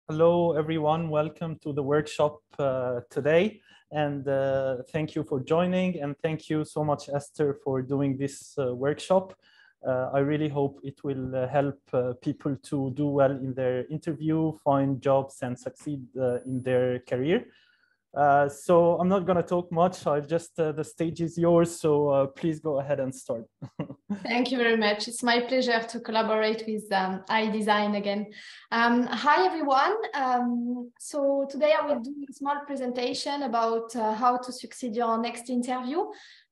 Hello, everyone. Welcome to the workshop today. And thank you for joining. And thank you so much, Esther, for doing this workshop. I really hope it will help people to do well in their interview, find jobs, and succeed in their career. So I'm not going to talk much. I'll just, the stage is yours. So please go ahead and start. Thank you very much. It's my pleasure to collaborate with iDeezign again. Hi, everyone. So today I will do a small presentation about how to succeed your next interview.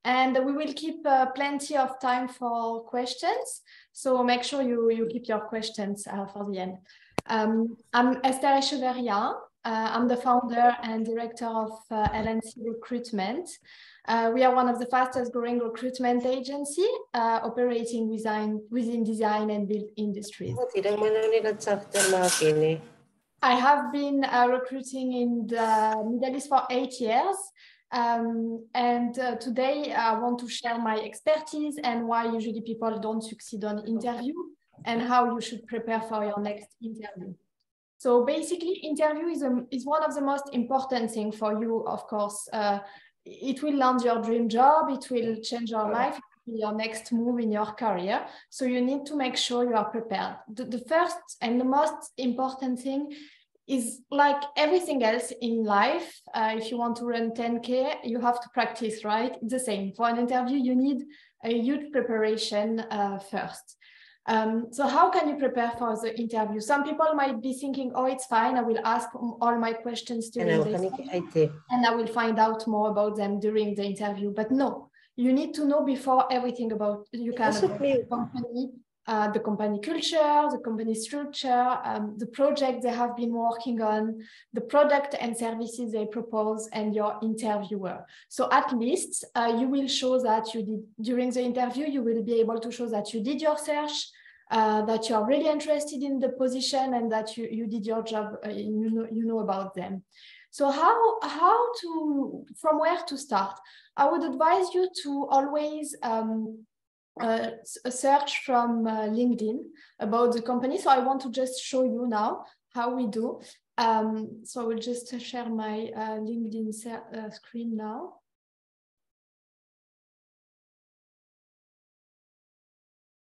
And we will keep plenty of time for questions. So make sure you keep your questions for the end. I'm Esther Echeverria. I'm the founder and director of LNC Recruitment. We are one of the fastest growing recruitment agency operating within design and build industries. I have been recruiting in the Middle East for 8 years. Today I want to share my expertise and why usually people don't succeed on interview and how you should prepare for your next interview. So basically, interview is one of the most important things for you, of course. It will land your dream job, it will change your life, your next move in your career. So you need to make sure you are prepared. The first and the most important thing is, like everything else in life, if you want to run 10K, you have to practice, right? It's the same. For an interview, you need a huge preparation first. So how can you prepare for the interview? Some people might be thinking, oh, it's fine, I will ask all my questions during the interview and I will find out more about them during the interview. But no, you need to know before everything about the company culture, the company structure, the project they have been working on, the product and services they propose, and your interviewer. So at least you will show that you did, during the interview, you will be able to show that you did your search, that you are really interested in the position and that you did your job, you know about them. So from where to start? I would advise you to always search from LinkedIn about the company. So I want to just show you now how we do. So I will just share my LinkedIn screen now.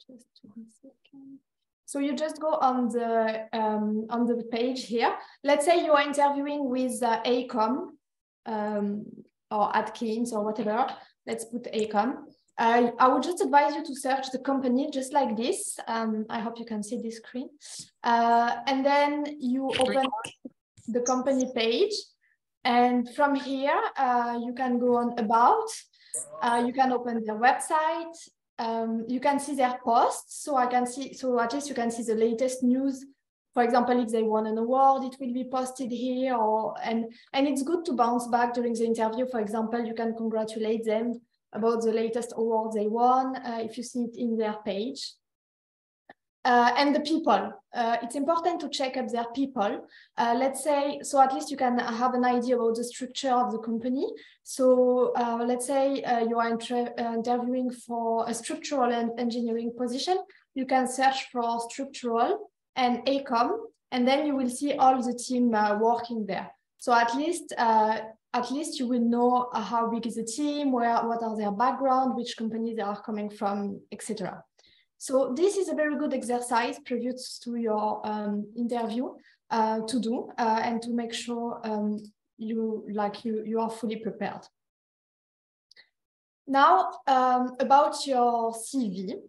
Just 1 second. So you just go on the page here. Let's say you are interviewing with AECOM or Atkins or whatever. Let's put AECOM. I would just advise you to search the company just like this. I hope you can see this screen. And then you open the company page. And from here, you can go on about. You can open their website. You can see their posts. So at least you can see the latest news. For example, if they won an award, it will be posted here. And it's good to bounce back during the interview. For example, you can congratulate them about the latest award they won, if you see it in their page. And the people, it's important to check up their people. Let's say, so at least you can have an idea about the structure of the company. So let's say you are interviewing for a structural and engineering position. You can search for structural and AECOM, and then you will see all the team working there. So at least you will know how big is the team, what are their background, which company they are coming from, etc. So this is a very good exercise previous to your interview to do and to make sure you are fully prepared. Now about your CV.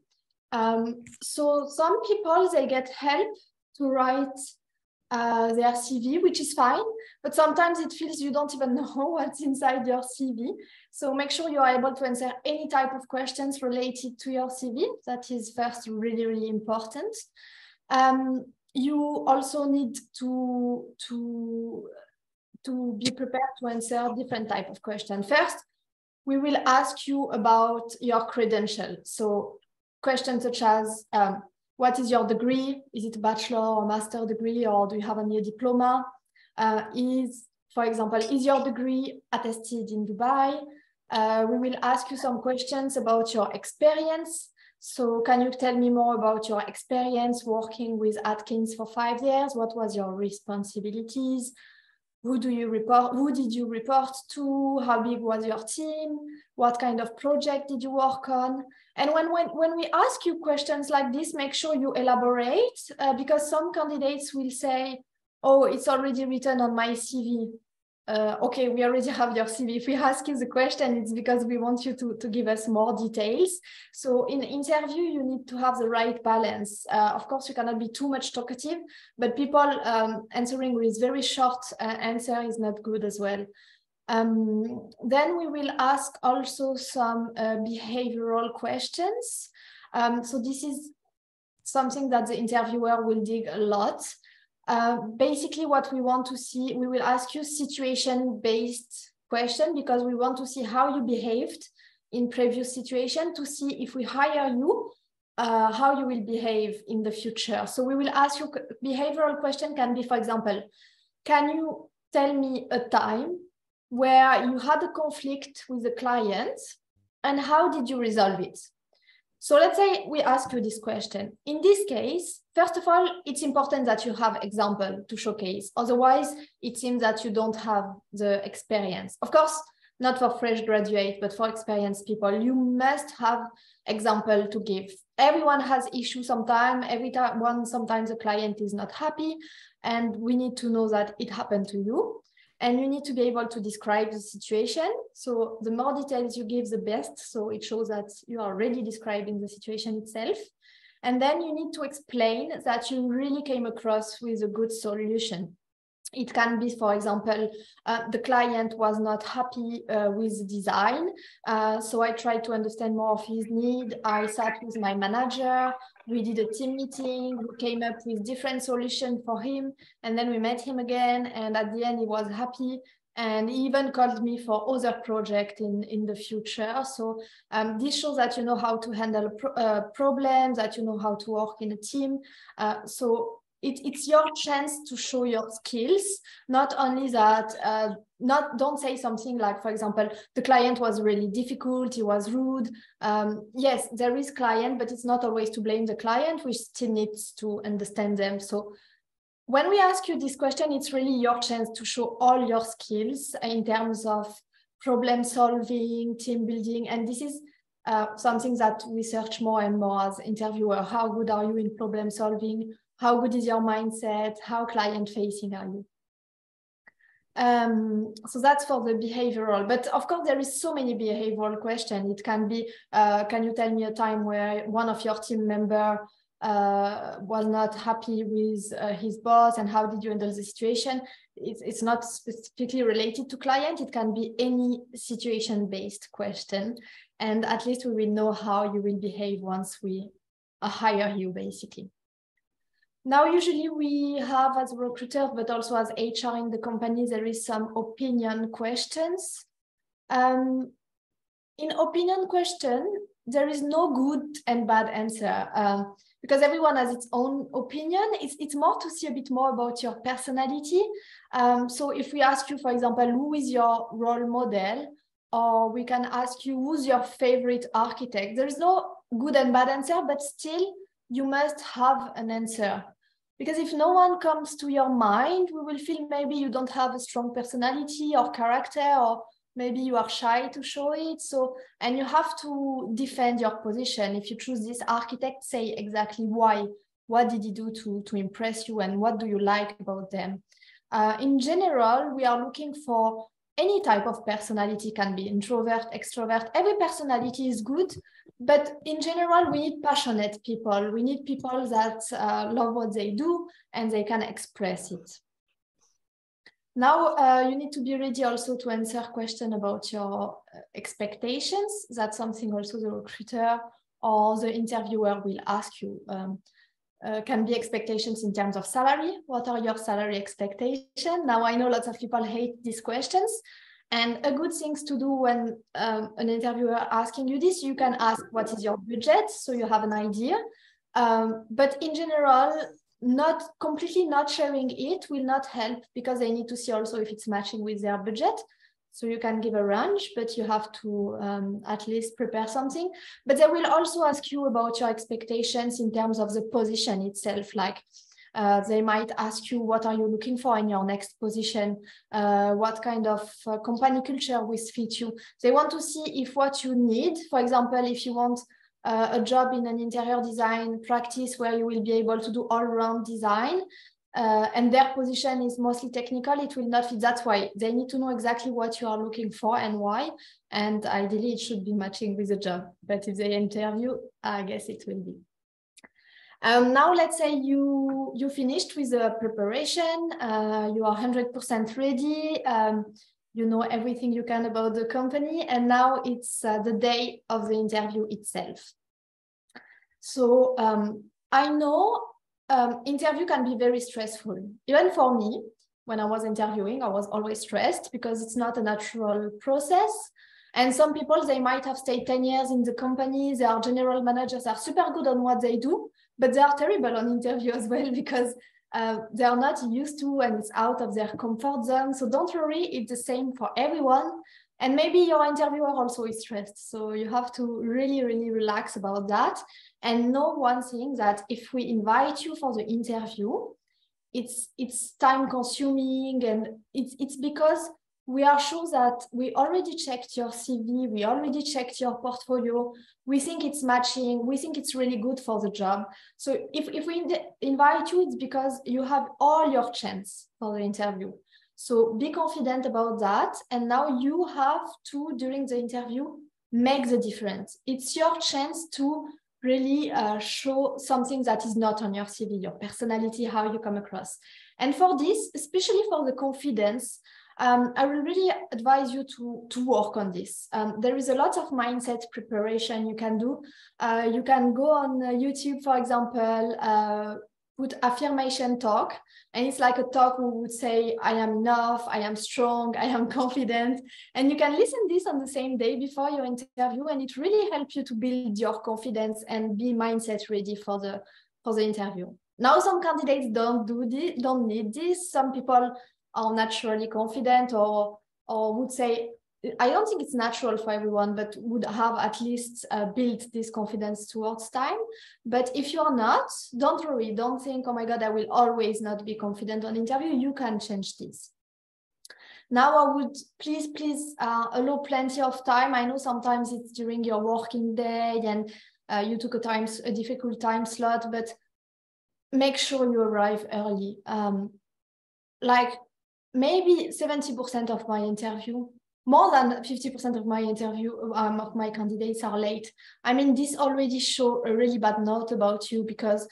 So some people, they get help to write their CV, which is fine, but sometimes it feels you don't even know what's inside your CV. So make sure you are able to answer any type of questions related to your CV. That is first really, really important. You also need to be prepared to answer different type of questions. First, we will ask you about your credentials. So questions such as, what is your degree? Is it a bachelor or master degree, or do you have a diploma? For example, is your degree attested in Dubai? We will ask you some questions about your experience. So can you tell me more about your experience working with Atkins for 5 years? What was your responsibilities? Who did you report to? How big was your team? What kind of project did you work on? And when we ask you questions like this, make sure you elaborate, because some candidates will say, oh, it's already written on my CV. Okay, we already have your CV. If we ask you the question, it's because we want you to give us more details. So in interview, you need to have the right balance. Of course, you cannot be too much talkative, but people answering with very short answer is not good as well. Then we will ask also some behavioral questions. So this is something that the interviewer will dig a lot. Basically, what we want to see, we will ask you situation-based question, because we want to see how you behaved in previous situation, to see if we hire you, how you will behave in the future. So we will ask you behavioral question can be, for example, can you tell me a time where you had a conflict with a client and how did you resolve it? So let's say we ask you this question. In this case, first of all, it's important that you have example to showcase. Otherwise, it seems that you don't have the experience. Of course, not for fresh graduate, but for experienced people, you must have example to give. Everyone has issues sometimes. Sometimes the client is not happy, and we need to know that it happened to you. And you need to be able to describe the situation. So the more details you give, the best. So it shows that you are really describing the situation itself. And then you need to explain that you really came across with a good solution. It can be, for example, the client was not happy with the design. So I tried to understand more of his need. I sat with my manager. We did a team meeting. We came up with different solutions for him. And then we met him again. And at the end, he was happy. And he even called me for other projects in the future. So this shows that you know how to handle problems, that you know how to work in a team. So it's your chance to show your skills, not only that, don't say something like, for example, the client was really difficult, he was rude. Yes, there is client, but it's not always to blame the client. We still need to understand them. So when we ask you this question, it's really your chance to show all your skills in terms of problem solving, team building. And this is something that we search more and more as interviewer. How good are you in problem solving? How good is your mindset? How client facing are you? So that's for the behavioral, but of course there is so many behavioral questions. It can be, can you tell me a time where one of your team member was not happy with his boss, and how did you handle the situation? It's not specifically related to client. It can be any situation-based question, and at least we will know how you will behave once we hire you, basically. Now, usually we have as recruiters, but also as HR in the company, there is some opinion questions. In opinion question, there is no good and bad answer because everyone has its own opinion. It's more to see a bit more about your personality. So if we ask you, for example, who is your role model, or we can ask you who's your favorite architect, there is no good and bad answer, but still you must have an answer. Because if no one comes to your mind, we will feel maybe you don't have a strong personality or character, or maybe you are shy to show it. So, and you have to defend your position. If you choose this architect, say exactly why. What did he do to impress you, and what do you like about them? In general, we are looking for any type of personality, can be introvert, extrovert. Every personality is good, but in general, we need passionate people. We need people that love what they do and they can express it. Now, you need to be ready also to answer questions about your expectations. That's something also the recruiter or the interviewer will ask you. Can be expectations in terms of salary. What are your salary expectations? Now, I know lots of people hate these questions. And a good thing to do when an interviewer asking you this, you can ask what is your budget, so you have an idea. But in general, not completely not sharing it will not help, because they need to see also if it's matching with their budget. So you can give a range, but you have to at least prepare something. But they will also ask you about your expectations in terms of the position itself. Like they might ask you, what are you looking for in your next position? What kind of company culture will fit you? They want to see if what you need, for example, if you want a job in an interior design practice where you will be able to do all-round design, and their position is mostly technical, it will not fit. That's why they need to know exactly what you are looking for and why. And ideally, it should be matching with the job. But if they interview, I guess it will be. Now, let's say you finished with the preparation. You are 100% ready. You know everything you can about the company. And now it's the day of the interview itself. So I know interview can be very stressful. Even for me, when I was interviewing, I was always stressed because it's not a natural process. And some people, they might have stayed 10 years in the company. They are general managers, are super good on what they do, but they are terrible on interview as well because they are not used to, and it's out of their comfort zone. So don't worry, it's the same for everyone. And maybe your interviewer also is stressed. So you have to really, really relax about that. And know one thing, that if we invite you for the interview, it's time consuming, and it's because we are sure that we already checked your CV, we already checked your portfolio, we think it's matching, we think it's really good for the job. So if we invite you, it's because you have all your chance for the interview. So be confident about that. And now you have to, during the interview, make the difference. It's your chance to really show something that is not on your CV, your personality, how you come across. And for this, especially for the confidence, I will really advise you to work on this. There is a lot of mindset preparation you can do. You can go on YouTube, for example, put affirmation talk, and it's like a talk who would say, I am enough, I am strong, I am confident. And you can listen this on the same day before your interview, and it really helps you to build your confidence and be mindset ready for the interview. Now, some candidates don't need this. Some people are naturally confident, or would say, I don't think it's natural for everyone, but would have at least built this confidence towards time. But if you're not, don't worry. Don't think, oh my God, I will always not be confident on interview. You can change this. Now, I would please allow plenty of time. I know sometimes it's during your working day and you took a difficult time slot, but make sure you arrive early. Like maybe 70% of my interview, more than 50% of my interview, of my candidates are late. I mean, this already shows a really bad note about you, because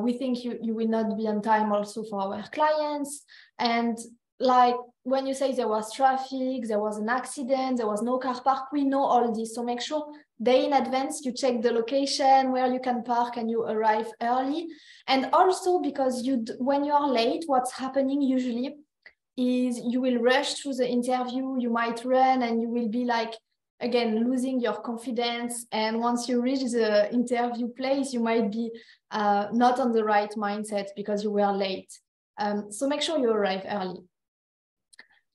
we think you will not be on time also for our clients. And like when you say there was traffic, there was an accident, there was no car park, we know all this. So make sure day in advance you check the location where you can park and you arrive early. And also because when you are late, what's happening usually is you will rush through the interview, you might run, and you will be like, again, losing your confidence. And once you reach the interview place, you might be not on the right mindset because you were late. So make sure you arrive early.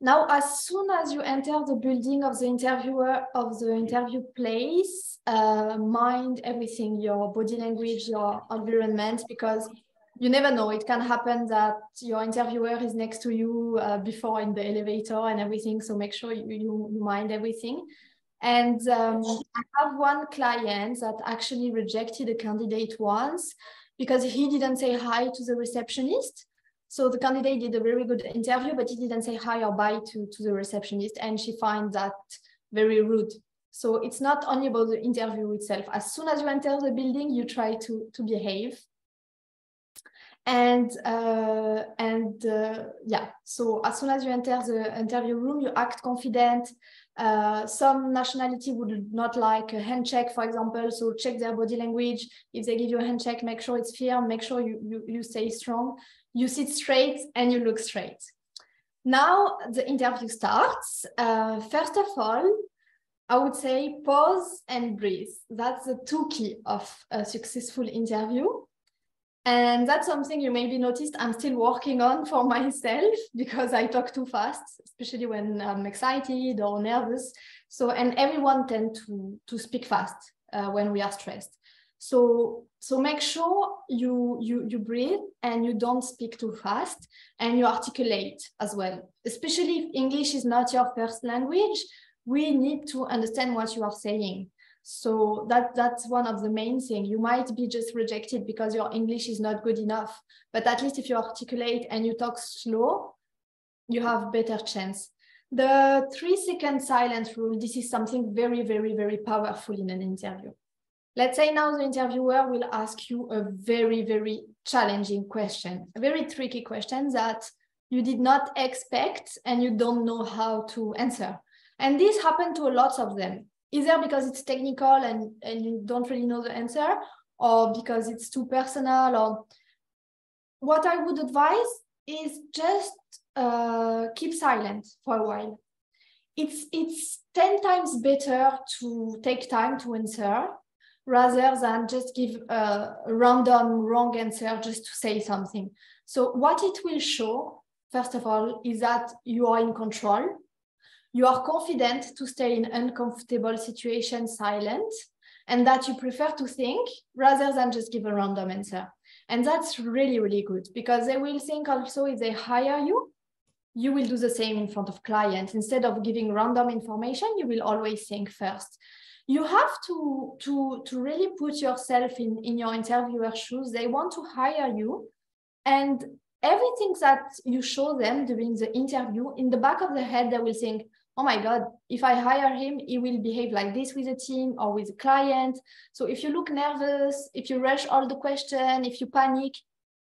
Now, as soon as you enter the building of the interview place, mind everything, your body language, your environment, because you never know. It can happen that your interviewer is next to you before in the elevator and everything. So make sure you mind everything. And I have one client that actually rejected a candidate once because he didn't say hi to the receptionist. So the candidate did a very good interview, but he didn't say hi or bye to the receptionist. And she finds that very rude. So it's not only about the interview itself. As soon as you enter the building, you try to behave. And yeah, so as soon as you enter the interview room, you act confident. Some nationality would not like a handshake, for example, so check their body language. If they give you a handshake, make sure it's firm, make sure you stay strong, you sit straight and you look straight. Now the interview starts. First of all, I would say pause and breathe. That's the two key of a successful interview. And that's something you maybe noticed I'm still working on for myself, because I talk too fast, especially when I'm excited or nervous. So, and everyone tends to speak fast when we are stressed. So make sure you breathe and you don't speak too fast, and you articulate as well. Especially if English is not your first language, we need to understand what you are saying. So that's one of the main things. You might be just rejected because your English is not good enough, but at least if you articulate and you talk slow, you have better chance. The 3-second silence rule, this is something very, very, very powerful in an interview. Let's say now the interviewer will ask you a very, very challenging question, a very tricky question that you did not expect and you don't know how to answer. And this happened to a lot of them, either because it's technical and you don't really know the answer, or because it's too personal. Or what I would advise is just keep silent for a while. It's 10 times better to take time to answer rather than just give a random wrong answer just to say something. So what it will show, first of all, is that you are in control. You are confident to stay in uncomfortable situations silent, and that you prefer to think rather than just give a random answer. And that's really, really good, because they will think also if they hire you, you will do the same in front of clients. Instead of giving random information, you will always think first. You have to really put yourself in your interviewer's shoes. They want to hire you, and everything that you show them during the interview, in the back of their head, they will think, oh my God, if I hire him, he will behave like this with a team or with a client. So if you look nervous, if you rush all the questions, if you panic,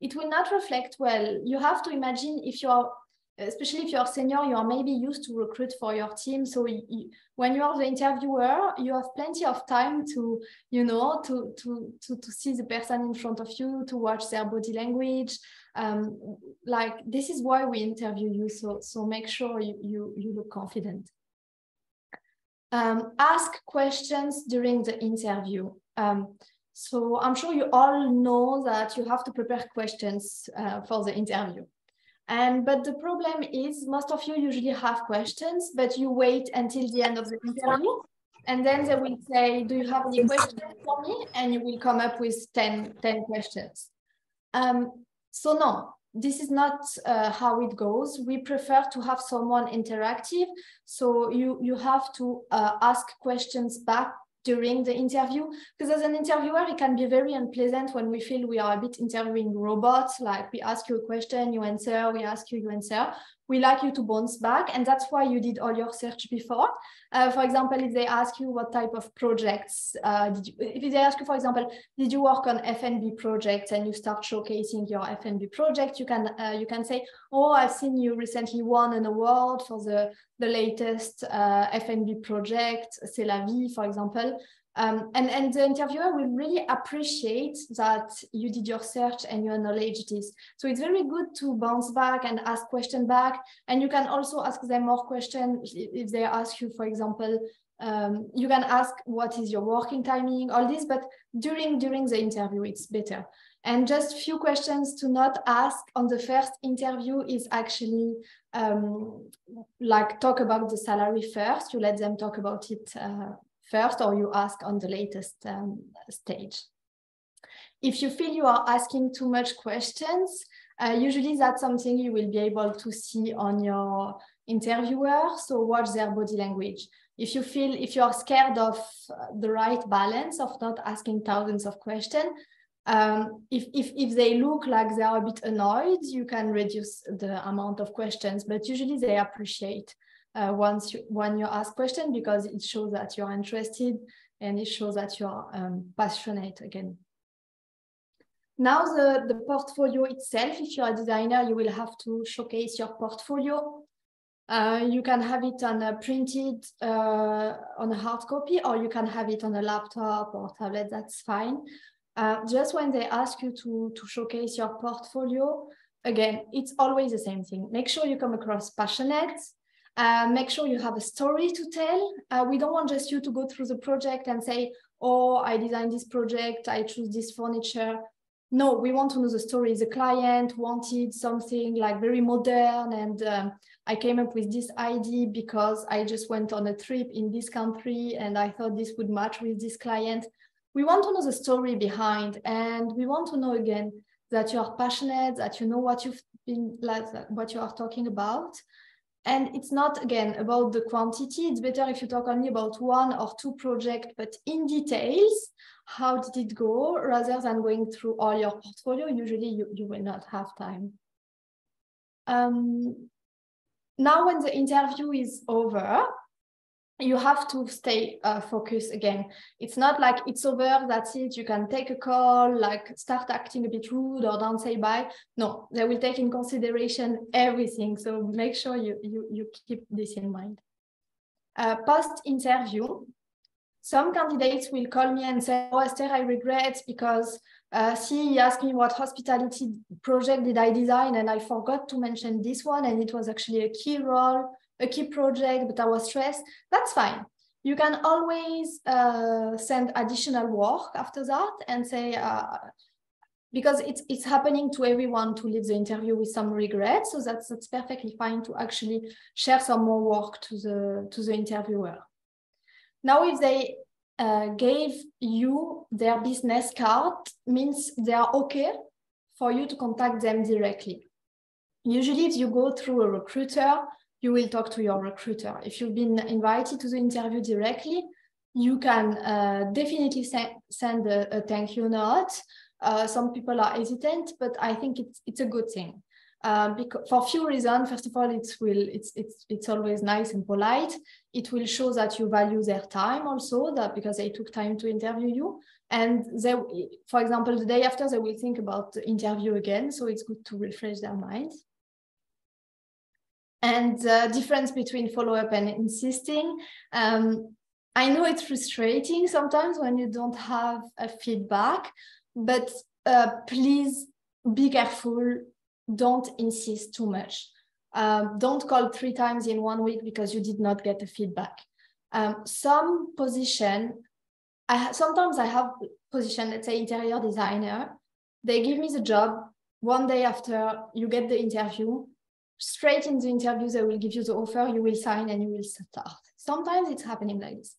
it will not reflect well. You have to imagine, if you are, especially if you're senior, you are maybe used to recruit for your team. So when you are the interviewer, you have plenty of time to, you know, to see the person in front of you, to watch their body language. Like, this is why we interview you. So make sure you look confident. Ask questions during the interview. So I'm sure you all know that you have to prepare questions for the interview. But the problem is, most of you usually have questions, but you wait until the end of the interview, and then they will say, do you have any questions for me? And you will come up with 10 questions. So no, this is not how it goes. We prefer to have someone interactive. So you have to ask questions back during the interview, because as an interviewer, it can be very unpleasant when we feel we are a bit interviewing robots, like we ask you a question, you answer, we ask you, you answer. We like you to bounce back, and that's why you did all your search before. For example, if they ask you what type of projects, if they ask you, for example, did you work on F&B projects, and you start showcasing your F&B project, you can say, oh, I've seen you recently won an award for the latest F&B project, C'est la vie, for example. And the interviewer will really appreciate that you did your search and you acknowledge this. So it's very good to bounce back and ask questions back. And you can also ask them more questions if they ask you, for example, you can ask what is your working timing, all this, but during the interview, it's better. And just few questions to not ask on the first interview is actually like talk about the salary first. You let them talk about it first, or you ask on the latest stage. If you feel you are asking too much questions, usually that's something you will be able to see on your interviewer. So watch their body language. If you are scared of the right balance of not asking thousands of questions, if they look like they are a bit annoyed, you can reduce the amount of questions, but usually they appreciate when you ask questions, because it shows that you're interested and it shows that you're passionate again. Now the portfolio itself, if you're a designer, you will have to showcase your portfolio. You can have it on a printed on a hard copy, or you can have it on a laptop or tablet, that's fine. Just when they ask you to showcase your portfolio, again, it's always the same thing. Make sure you come across passionate. Make sure you have a story to tell. We don't want just you to go through the project and say, oh, I designed this project, I choose this furniture. no, we want to know the story. The client wanted something like very modern, and I came up with this idea because I just went on a trip in this country and I thought this would match with this client. We want to know the story behind, and we want to know again that you are passionate, that you know what you've been like, what you are talking about. And it's not, again, about the quantity. It's better if you talk only about 1 or 2 projects, but in details, how did it go, rather than going through all your portfolio. Usually you will not have time. Now, when the interview is over, you have to stay focused again. It's not like it's over, that's it, you can take a call, like start acting a bit rude or don't say bye. No, they will take in consideration everything. So make sure you keep this in mind. Post-interview, some candidates will call me and say, oh, Esther, I regret because he asked me what hospitality project did I design, and I forgot to mention this one, and it was actually a key role, a key project, but I was stressed. That's fine. You can always send additional work after that and say, because it's happening to everyone to leave the interview with some regret. So that's perfectly fine to actually share some more work to the interviewer. Now, if they gave you their business card, means they are okay for you to contact them directly. Usually, if you go through a recruiter, you will talk to your recruiter. If you've been invited to the interview directly, you can definitely send a thank you note. Some people are hesitant, but I think it's a good thing. Because for a few reasons. First of all, it's always nice and polite. It will show that you value their time also, that because they took time to interview you. And they, for example, the day after, they will think about the interview again. So it's good to refresh their minds. And the difference between follow-up and insisting. I know it's frustrating sometimes when you don't have a feedback, but please be careful. Don't insist too much. Don't call 3 times in 1 week because you did not get a feedback. Some position, sometimes I have position, let's say interior designer. They give me the job. 1 day after you get the interview, straight in the interview, they will give you the offer, you will sign and you will start. Sometimes it's happening like this.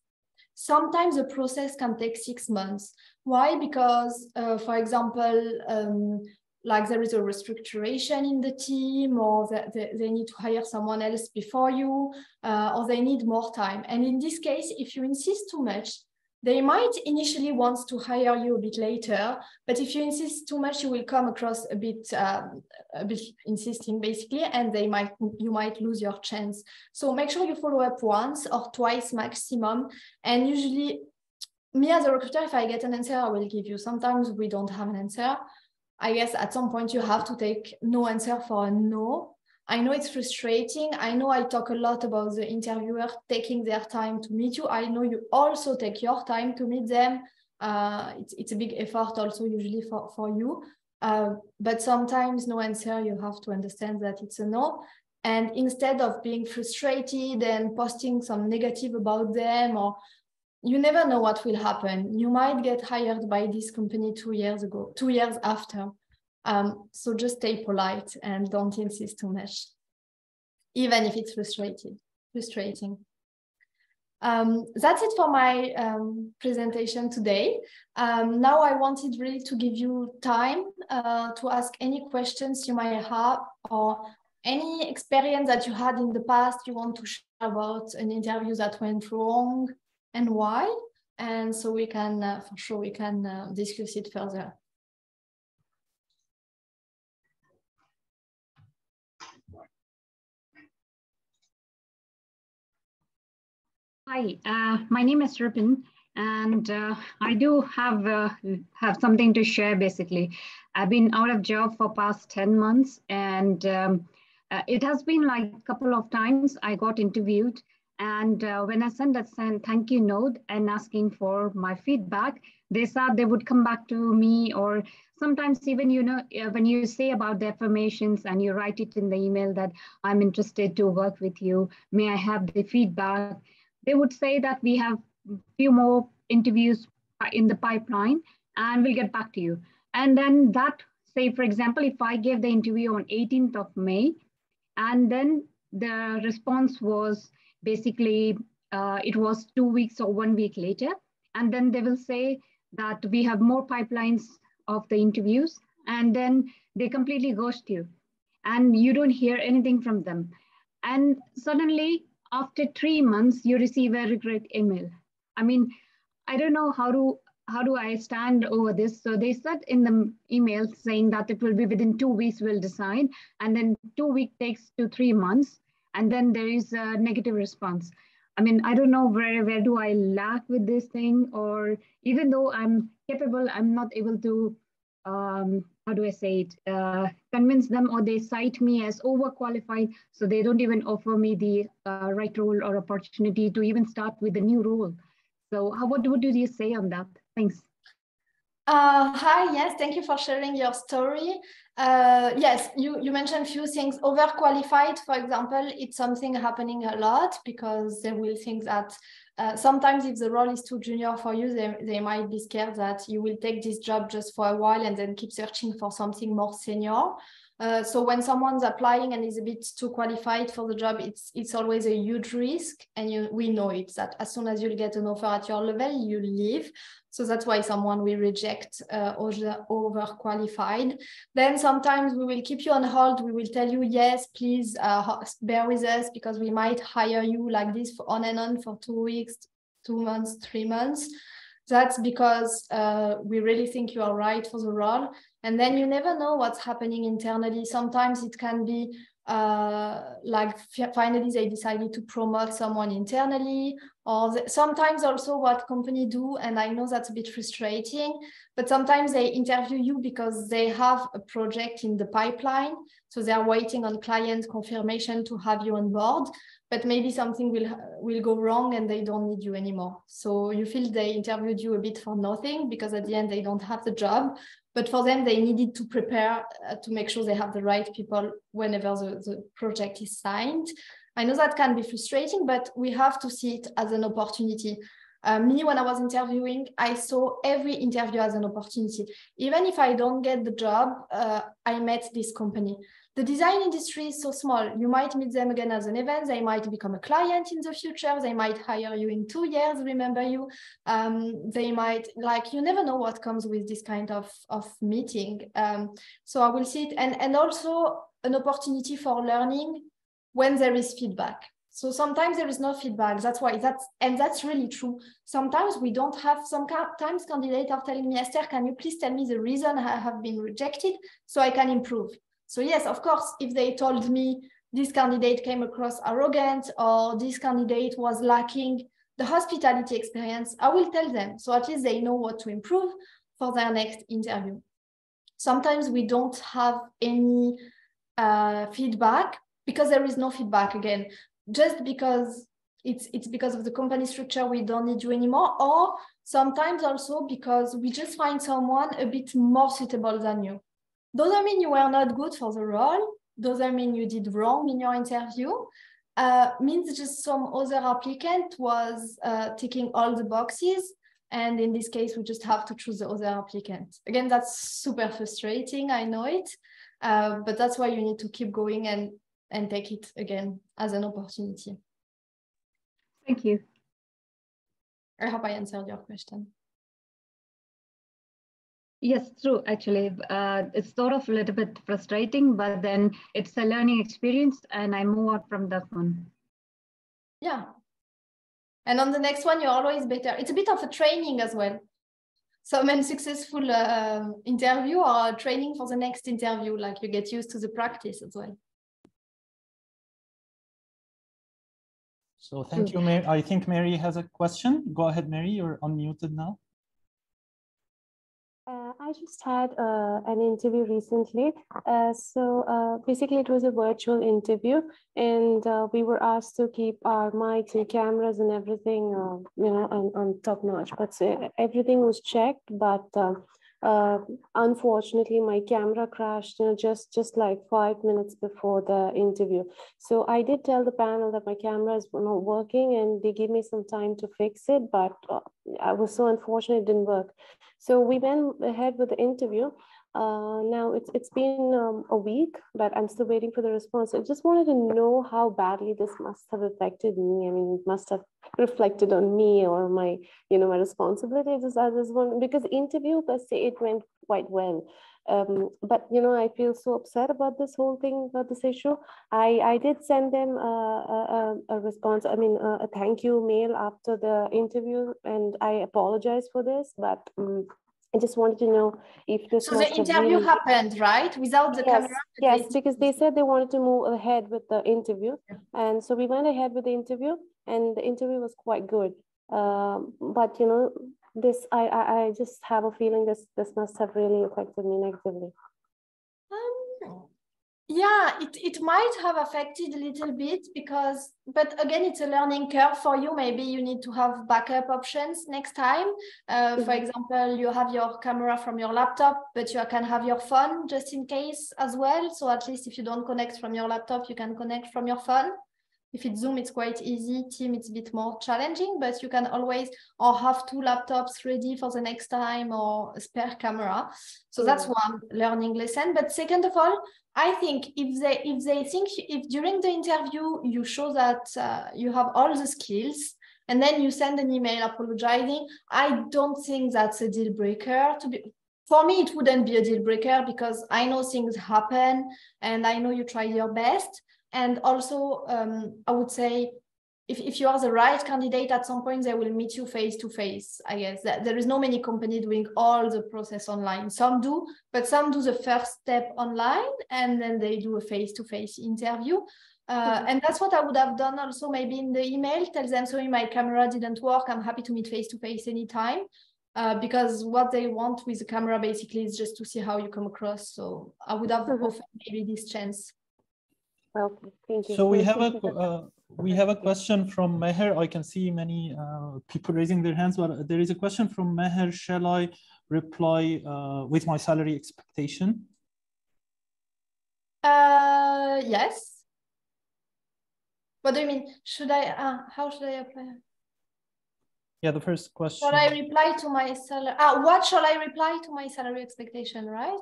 Sometimes the process can take 6 months. Why? Because, for example, like there is a restructuration in the team, or they need to hire someone else before you, or they need more time. And in this case, if you insist too much, they might initially want to hire you a bit later, but if you insist too much, you will come across a bit insisting basically, and you might lose your chance. So make sure you follow up once or twice maximum. And usually, me as a recruiter, if I get an answer, I will give you. Sometimes we don't have an answer. I guess at some point you have to take no answer for a no. I know it's frustrating. I know I talk a lot about the interviewer taking their time to meet you. I know you also take your time to meet them. It's a big effort also usually for you. But sometimes no answer, you have to understand that it's a no. And instead of being frustrated and posting some negative about them, or you never know what will happen. You might get hired by this company 2 years ago, 2 years after. So just stay polite and don't insist too much, even if it's frustrating. That's it for my presentation today. Now I wanted really to give you time to ask any questions you might have, or any experience that you had in the past you want to share about an interview that went wrong and why. And so we can, for sure, we can discuss it further. Hi, my name is Ripin, and I do have something to share. Basically, I've been out of job for past 10 months, and it has been like a couple of times I got interviewed, and when I sent that thank you note and asking for my feedback, they said they would come back to me, or sometimes even, you know, when you say about the affirmations and you write it in the email that I'm interested to work with you, may I have the feedback? They would say that we have a few more interviews in the pipeline and we'll get back to you. And then that, say, for example, if I gave the interview on 18th of May, and then the response was basically, it was 2 weeks or 1 week later. And then they will say that we have more pipelines of the interviews, and then they completely ghost you and you don't hear anything from them. And suddenly after 3 months, you receive a regret email. I mean, I don't know how do I stand over this? So they said in the email saying that it will be within 2 weeks we'll decide, and then 2 weeks takes to 3 months, and then there is a negative response. I mean, I don't know where do I lack with this thing, or even though I'm capable, I'm not able to, how do I say it, convince them, or they cite me as overqualified, so they don't even offer me the right role or opportunity to even start with a new role. So what do you say on that? Thanks. Hi, yes, thank you for sharing your story. Yes, you mentioned a few things. Overqualified, for example, it's something happening a lot because they will think that sometimes if the role is too junior for you, they might be scared that you will take this job just for a while and then keep searching for something more senior. So when someone's applying and is a bit too qualified for the job, it's always a huge risk. And we know it, that as soon as you get an offer at your level, you leave. So that's why someone will reject overqualified. Then sometimes we will keep you on hold. We will tell you, yes, please bear with us because we might hire you like this on and on for 2 weeks, 2 months, 3 months. That's because we really think you are right for the role. And then you never know what's happening internally. Sometimes it can be like finally they decided to promote someone internally, or sometimes also what company do, and I know that's a bit frustrating, but sometimes they interview you because they have a project in the pipeline. So they're waiting on client confirmation to have you on board, but maybe something will go wrong and they don't need you anymore. So you feel they interviewed you a bit for nothing because at the end they don't have the job. But for them, they needed to prepare to make sure they have the right people whenever the project is signed. I know that can be frustrating, but we have to see it as an opportunity. Me, when I was interviewing, I saw every interview as an opportunity. Even if I don't get the job, I met this company. The design industry is so small. You might meet them again as an event. They might become a client in the future. They might hire you in 2 years, remember you. They might, like, you never know what comes with this kind of meeting. So I will see it. And also an opportunity for learning when there is feedback. So sometimes there is no feedback. That's why that's really true. Sometimes we don't have, sometimes candidates are telling me, Esther, can you please tell me the reason I have been rejected so I can improve? So yes, of course, if they told me this candidate came across arrogant or this candidate was lacking the hospitality experience, I will tell them. So at least they know what to improve for their next interview. Sometimes we don't have any feedback because there is no feedback again, just because it's because of the company structure, we don't need you anymore, or sometimes also because we just find someone a bit more suitable than you. Doesn't mean you were not good for the role, doesn't mean you did wrong in your interview, means just some other applicant was ticking all the boxes, and in this case, we just have to choose the other applicant. Again, that's super frustrating, I know it, but that's why you need to keep going and take it again as an opportunity. Thank you. I hope I answered your question. Yes, true. Actually, it's sort of a little bit frustrating, but then it's a learning experience and I move on from that one. Yeah. And on the next one, you're always better. It's a bit of a training as well. Some unsuccessful interview or training for the next interview, like you get used to the practice as well. So thank you, Mary. I think Mary has a question. Go ahead, Mary, you're unmuted now. I just had an interview recently. Basically it was a virtual interview, and we were asked to keep our mics and cameras and everything, on top notch. But everything was checked, but unfortunately, my camera crashed, just like 5 minutes before the interview. So I did tell the panel that my camera is not working, and they gave me some time to fix it, but I was so unfortunate it didn't work. So we went ahead with the interview. Now it's been a week, but I'm still waiting for the response. I just wanted to know how badly this must have affected me. I mean, it must have reflected on me or my, my responsibilities as this one, because the interview, per se, it went quite well. But I feel so upset about this whole thing, about this issue. I did send them a response, a thank you mail after the interview, and I apologize for this, but I just wanted to know if this. So the interview happened, right? Without the camera? Yes, because they said they wanted to move ahead with the interview. And so we went ahead with the interview, and the interview was quite good. But this, I just have a feeling this must have really affected me negatively. Yeah, it might have affected a little bit but again, it's a learning curve for you. Maybe you need to have backup options next time. For example, you have your camera from your laptop, but you can have your phone just in case as well. So at least if you don't connect from your laptop, you can connect from your phone. If it's Zoom, it's quite easy. Team, it's a bit more challenging, but you can always have 2 laptops ready for the next time or a spare camera. So that's one learning lesson. But second of all, I think if during the interview you show that you have all the skills and then you send an email apologizing, I don't think that's a deal breaker. For me, it wouldn't be a deal breaker because I know things happen and I know you tried your best. And also, I would say, if you are the right candidate, at some point they will meet you face to face. I guess that there is no many company doing all the process online. Some do, but some do the first step online and then they do a face to face interview. And that's what I would have done also maybe in the email. Tell them, sorry, my camera didn't work. I'm happy to meet face to face anytime. Because what they want with the camera basically is just to see how you come across. So I would have offered maybe this chance. Okay, thank you. So we have a question from Meher. I can see many people raising their hands, but there is a question from Meher. Shall I reply with my salary expectation? Yes. What do you mean? How should I apply? Yeah, the first question. Shall I reply to my salary? What shall I reply to my salary expectation, right?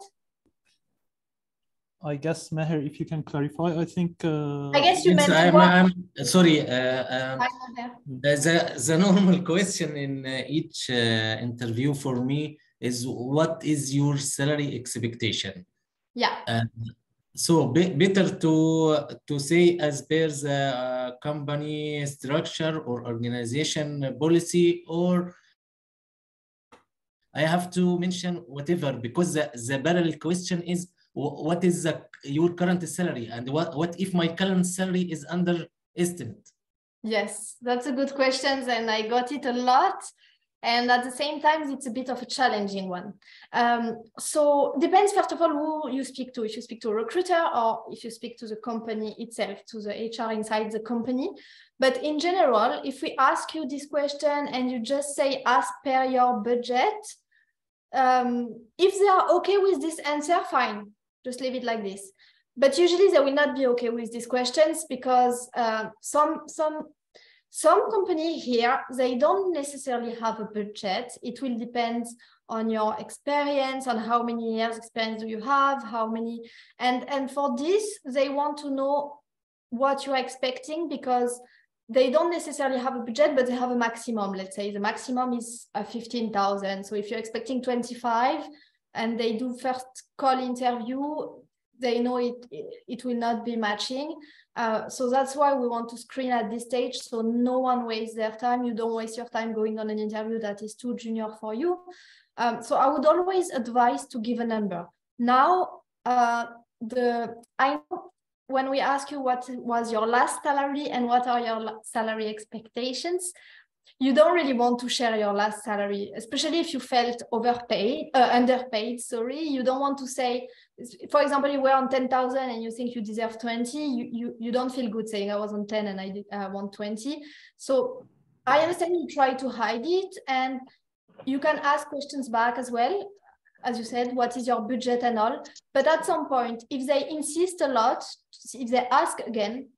I guess, Meher, if you can clarify, I think... I guess you meant I'm sorry. The normal question in each interview for me is, what is your salary expectation? Yeah. So better to say as per the company structure or organization policy, or I have to mention whatever, because the parallel question is, what is your current salary, and what if my current salary is underestimate? Yes, that's a good question, and I got it a lot. And at the same time, it's a bit of a challenging one. So depends, first of all, who you speak to. If you speak to a recruiter or if you speak to the company itself, to the HR inside the company. But in general, if we ask you this question and you just say, as per your budget, if they are okay with this answer, fine, just leave it like this. But usually they will not be okay with these questions because some company here, they don't necessarily have a budget. It will depend on your experience, on how many years experience do you have, how many, and for this, they want to know what you're expecting because they don't necessarily have a budget, but they have a maximum. Let's say the maximum is 15,000. So if you're expecting 25 and they do first call interview, they know it will not be matching. So that's why we want to screen at this stage, so no one wastes their time. You don't waste your time going on an interview that is too junior for you. So I would always advise to give a number. Now, I know when we ask you what was your last salary and what are your salary expectations, you don't really want to share your last salary, especially if you felt underpaid, sorry. You don't want to say, for example, you were on 10,000 and you think you deserve 20, you don't feel good saying I was on 10 and I want 20. So I understand you try to hide it and you can ask questions back as well. as you said, what is your budget and all. But at some point, if they insist a lot, if they ask again,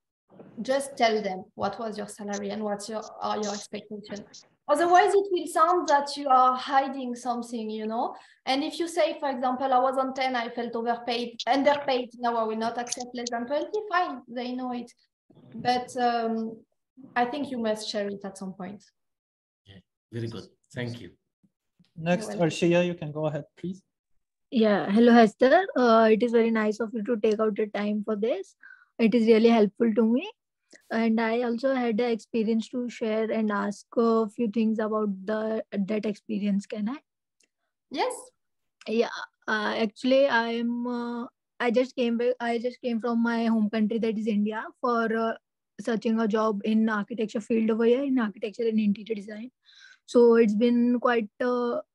just tell them what was your salary and what are your expectations. Otherwise, it will sound that you are hiding something, you know. And if you say, for example, I was on 10, I felt underpaid, now I will not accept less than 20, fine, they know it. But I think you must share it at some point. Yeah, very good. Thank you. Next, Arshia, you can go ahead, please. Yeah, hello, Esther. It is very nice of you to take out the time for this. It is really helpful to me. And I also had the experience to share and ask a few things about that experience. Can I? Yes. Yeah. Actually, I just came from my home country, that is India, for searching a job in architecture field over here, in architecture and interior design. So it's been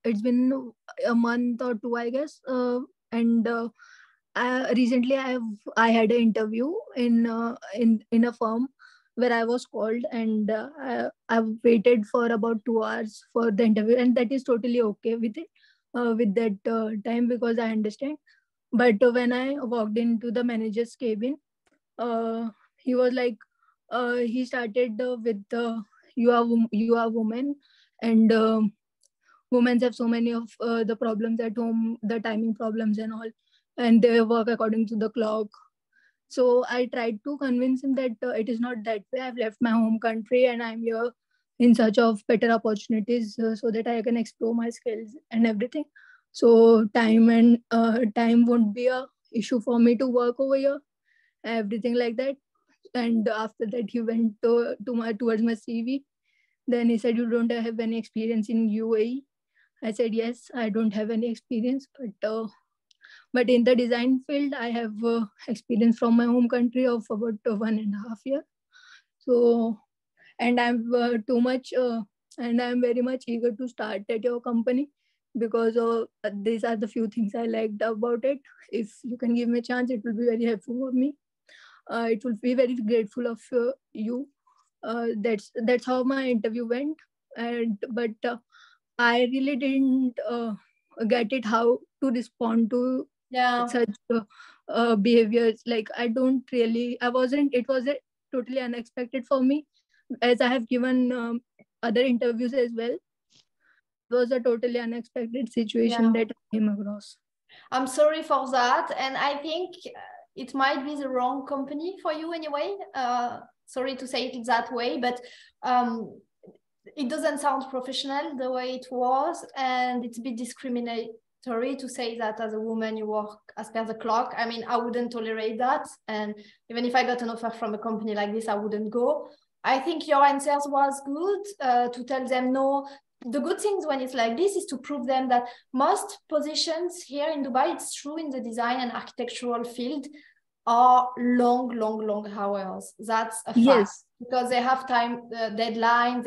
it's been a month or two, I guess. Recently I had an interview in a firm where I was called, and I waited for about 2 hours for the interview, and that is totally okay with it, with that time, because I understand. But when I walked into the manager's cabin, he was like, he started with you are woman, and women have so many of the problems at home, the timing problems and all, and they work according to the clock. So I tried to convince him that it is not that way. I've left my home country and I'm here in search of better opportunities, so that I can explore my skills and everything. So time won't be a issue for me to work over here, everything like that. And after that, he went towards my CV. Then he said, "You don't have any experience in UAE?" I said, "Yes, I don't have any experience, but in the design field, I have experience from my home country of about 1.5 years. So, and I'm and I'm very much eager to start at your company, because these are the few things I liked about it. If you can give me a chance, it will be very helpful for me. It will be very grateful of you." That's how my interview went, but I really didn't get it how to respond to such behaviors. Like it was totally unexpected for me, as I have given other interviews as well. It was a totally unexpected situation that I came across. I'm sorry for that, and I think it might be the wrong company for you anyway. Sorry to say it that way, but it doesn't sound professional the way it was, and it's a bit discriminatory to say that as a woman you work as per the clock. I mean, I wouldn't tolerate that, and even if I got an offer from a company like this, I wouldn't go. I think your answers was good, to tell them no. The good things when it's like this is to prove them that most positions here in Dubai, it's true in the design and architectural field, are long hours. That's a fact. Yes. Because they have time deadlines,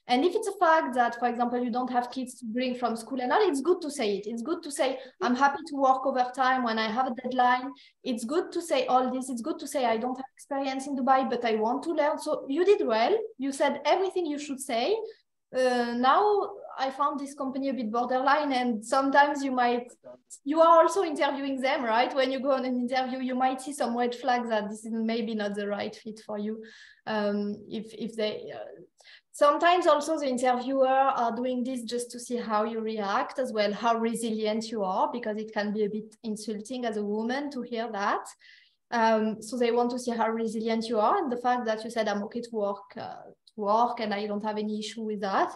and if it's a fact that, for example, you don't have kids to bring from school and all, it's good to say it. It's good to say, I'm happy to work overtime when I have a deadline. It's good to say all this. It's good to say, I don't have experience in Dubai, but I want to learn. So you did well. You said everything you should say. Now I found this company a bit borderline, and sometimes you are also interviewing them, right? When you go on an interview, you might see some red flags that this is maybe not the right fit for you. If they sometimes also the interviewer are doing this just to see how you react as well, how resilient you are, because it can be a bit insulting as a woman to hear that. So they want to see how resilient you are, and the fact that you said, I'm okay to work and I don't have any issue with that,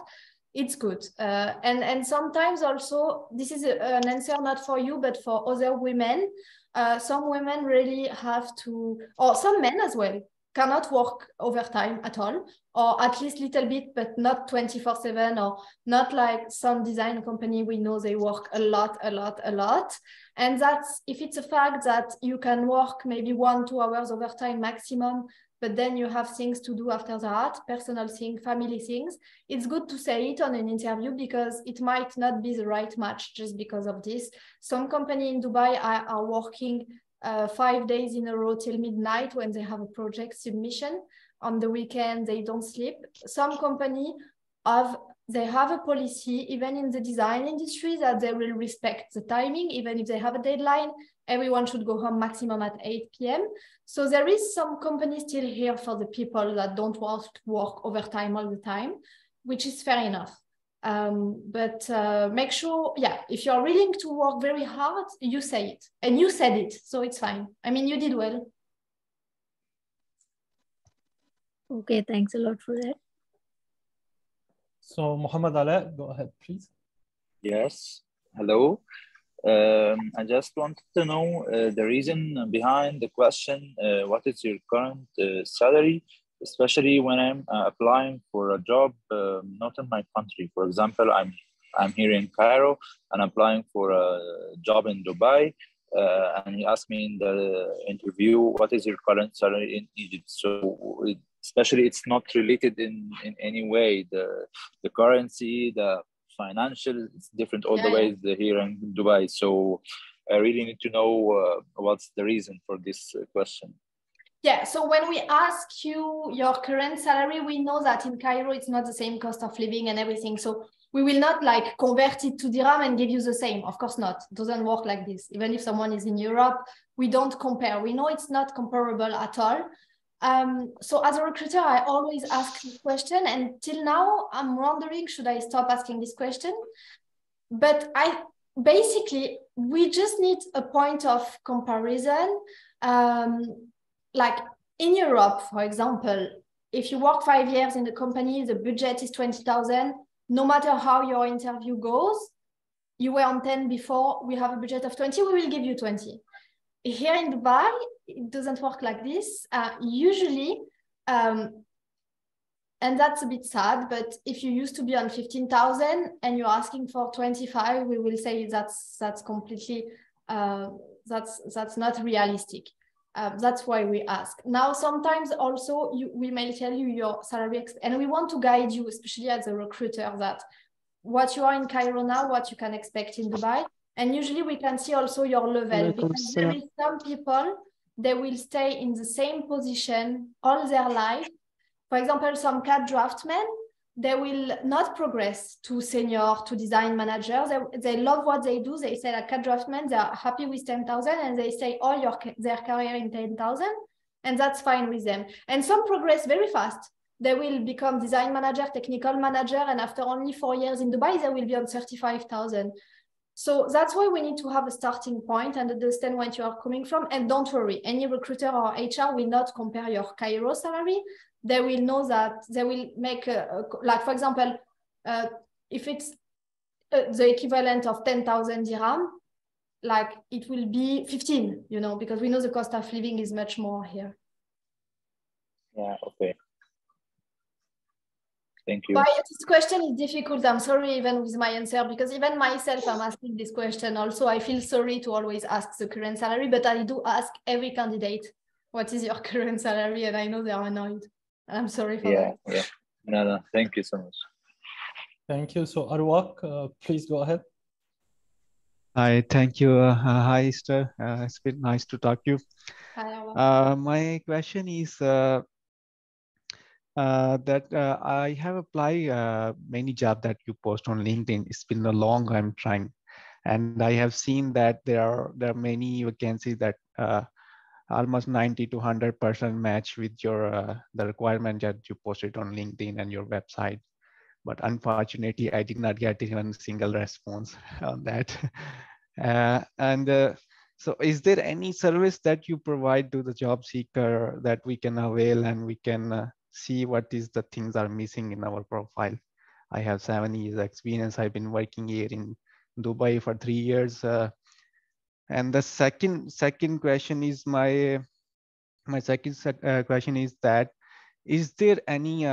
it's good. And sometimes also, this is an answer not for you, but for other women. Some women really have to, or some men as well, cannot work overtime at all, or at least little bit, but not 24/7, or not like some design company we know they work a lot. And that's, if it's a fact that you can work maybe 1-2 hours overtime maximum, but then you have things to do after that, personal things, family things, it's good to say it on an interview, because it might not be the right match just because of this. Some company in Dubai are working 5 days in a row till midnight when they have a project submission. On the weekend, they don't sleep. Some company have they have a policy, even in the design industry, that they will respect the timing, even if they have a deadline. Everyone should go home maximum at 8 p.m. So there is some companies still here for the people that don't want to work overtime all the time, which is fair enough. But make sure, yeah, if you're willing to work very hard, you say it. And you said it, so it's fine. I mean, you did well. Okay, thanks a lot for that. So Muhammad Ala, go ahead, please. Yes, hello. I just wanted to know the reason behind the question, what is your current salary, especially when I'm applying for a job not in my country. For example, I'm here in Cairo and applying for a job in Dubai, and he asked me in the interview, what is your current salary in Egypt? So especially it's not related in any way, the currency, the financial, it's different all the ways here in Dubai. So I really need to know what's the reason for this question. Yeah, so when we ask you your current salary, we know that in Cairo, it's not the same cost of living and everything. So we will not like convert it to dirham and give you the same. Of course not. It doesn't work like this. Even if someone is in Europe, we don't compare. We know it's not comparable at all. So as a recruiter, I always ask this question, and till now, I'm wondering, should I stop asking this question? But basically, we just need a point of comparison. Like in Europe, for example, if you work 5 years in the company, the budget is 20,000. No matter how your interview goes, you were on 10 before, we have a budget of 20, we will give you 20. Here in Dubai, it doesn't work like this. Usually, and that's a bit sad, but if you used to be on 15,000 and you're asking for 25, we will say that's completely, that's not realistic. That's why we ask. Now, sometimes also we may tell you your salary, and we want to guide you, especially as a recruiter, that what you are in Cairo now, what you can expect in Dubai. And usually we can see also your level, because there is some people, they will stay in the same position all their life. For example, some CAD draftsmen, they will not progress to senior, to design manager. They love what they do. They say that CAD draftsmen, they are happy with 10,000 and they stay all their career in 10,000, and that's fine with them. And some progress very fast. They will become design manager, technical manager, and after only 4 years in Dubai, they will be on 35,000. So that's why we need to have a starting point and understand where you are coming from. And don't worry, any recruiter or HR will not compare your Cairo salary. They will know that they will make, like for example, if it's the equivalent of 10,000 dirham, like it will be 15, you know, because we know the cost of living is much more here. Yeah, okay. Thank you. But this question is difficult. I'm sorry even with my answer, because even myself, I'm asking this question. Also, I feel sorry to always ask the current salary, but I do ask every candidate, what is your current salary? And I know they are annoyed. And I'm sorry for that. Yeah. No, thank you so much. Thank you. So Arwak, please go ahead. Hi, thank you. Hi, Esther. It's been nice to talk to you. Hi, Arwak. My question is that I have applied many jobs that you post on LinkedIn. It's been a long time trying, and I have seen that there are many vacancies that almost 90 to 100% match with your the requirement that you posted on LinkedIn and your website. But unfortunately, I did not get even a single response on that. So is there any service that you provide to the job seeker that we can avail and we can see what is the things are missing in our profile? I have 7 years experience. I've been working here in Dubai for 3 years. And the second question is my second question is that, is there any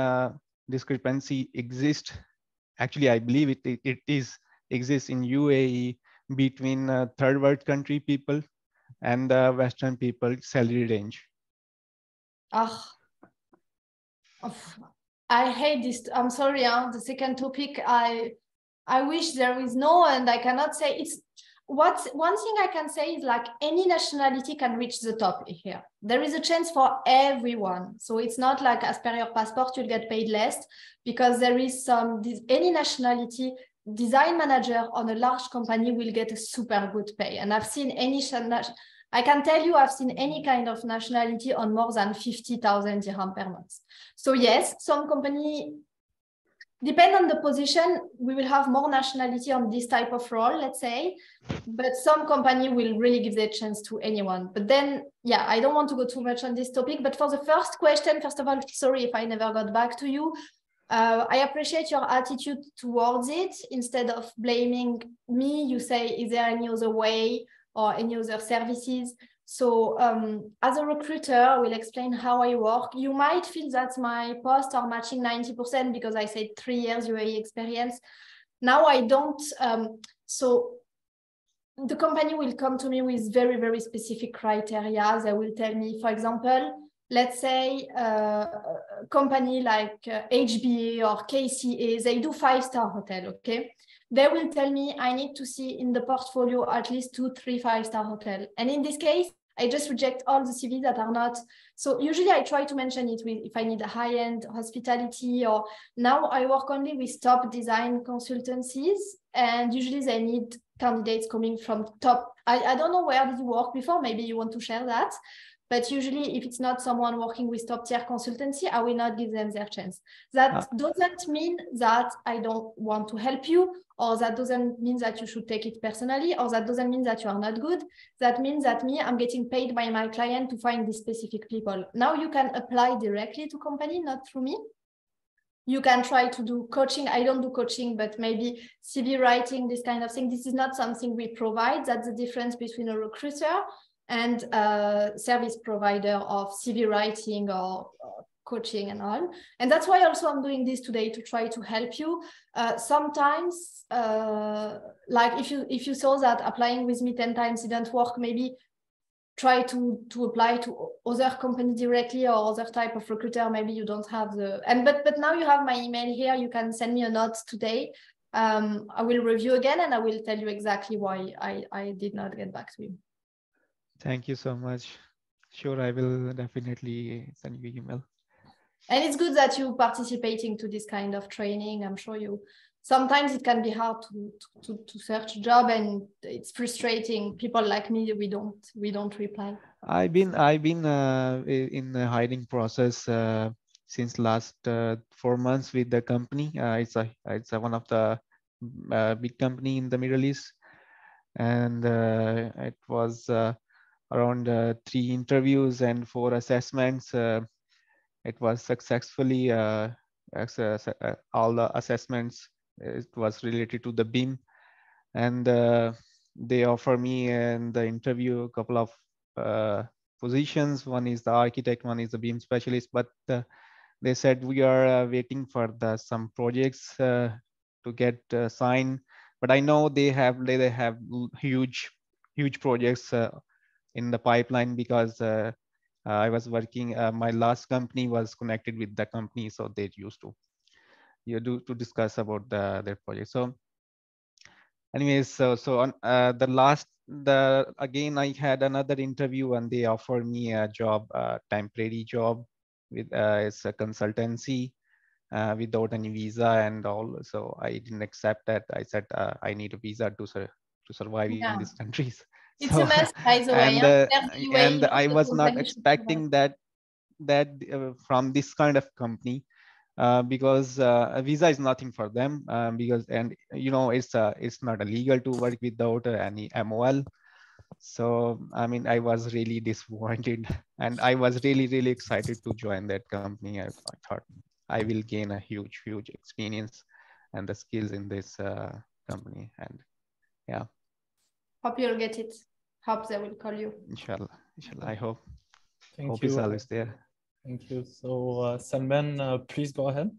discrepancy exist? Actually, I believe it exists in UAE between third world country people and Western people salary range. I hate this. I'm sorry, the second topic, I wish there is no, and I cannot say it's, one thing I can say is like any nationality can reach the top here. There is a chance for everyone. So it's not like as per your passport, you'll get paid less, because there is any nationality design manager on a large company will get a super good pay. And I've seen I can tell you, I've seen any kind of nationality on more than 50,000 dirham per month. So yes, some company, depend on the position, we will have more nationality on this type of role, let's say, but some company will really give the chance to anyone. But then, yeah, I don't want to go too much on this topic, but for the first question, first of all, sorry if I never got back to you. I appreciate your attitude towards it. Instead of blaming me, you say, is there any other way or any other services? So as a recruiter, I will explain how I work. You might feel that my posts are matching 90% because I said 3 years UAE experience. Now I don't. So the company will come to me with very, very specific criteria. They will tell me, for example, let's say a company like HBA or KCA, they do 5-star hotel, okay? They will tell me I need to see in the portfolio at least 2, 3, 5-star hotel. And in this case, I just reject all the CVs that are not. So usually I try to mention it with if I need a high-end hospitality, or now I work only with top design consultancies, and usually they need candidates coming from top. I don't know where did you work before, maybe you want to share that. But usually if it's not someone working with top tier consultancy, I will not give them their chance. That doesn't mean that I don't want to help you, or that doesn't mean that you should take it personally, or that doesn't mean that you are not good. That means that I'm getting paid by my client to find these specific people. Now you can apply directly to company, not through me. You can try to do coaching. I don't do coaching, but maybe CV writing, this kind of thing. This is not something we provide. That's the difference between a recruiter and a service provider of CV writing or coaching and all. And that's why also I'm doing this today, to try to help you. Sometimes, like if you saw that applying with me 10 times didn't work, maybe try to apply to other company directly or other type of recruiter. Maybe you don't have but now you have my email here. You can send me a note today. I will review again and I will tell you exactly why I did not get back to you. Thank you so much. Sure, I will definitely send you an email. And it's good that you're participating to this kind of training. I'm sure sometimes it can be hard to search a job, and it's frustrating. People like me, we don't reply. I've been in the hiring process since last 4 months with the company. It's one of the big company in the Middle East, and it was around 3 interviews and 4 assessments. It was successfully all the assessments. It was related to the BIM, and they offer me in the interview a couple of positions. One is the architect, one is the BIM specialist, but they said we are waiting for some projects to get signed. But I know they have huge projects in the pipeline, because I was working, my last company was connected with the company, so they used to discuss about their project. So anyways, so on again I had another interview, and they offered me a job, temporary job with it's a consultancy without any visa and all. So I didn't accept that. I said I need a visa to survive in these countries. It's a mess, by the way. And I was not expecting that from this kind of company, because a visa is nothing for them, because it's not illegal to work without any MOL. So I mean, I was really disappointed, and I was really excited to join that company. I thought I will gain a huge experience and the skills in this company, and yeah. Hope you'll get it. Hope they will call you. Inshallah. I hope. Thank you. Is always there. Thank you. So Salman, please go ahead.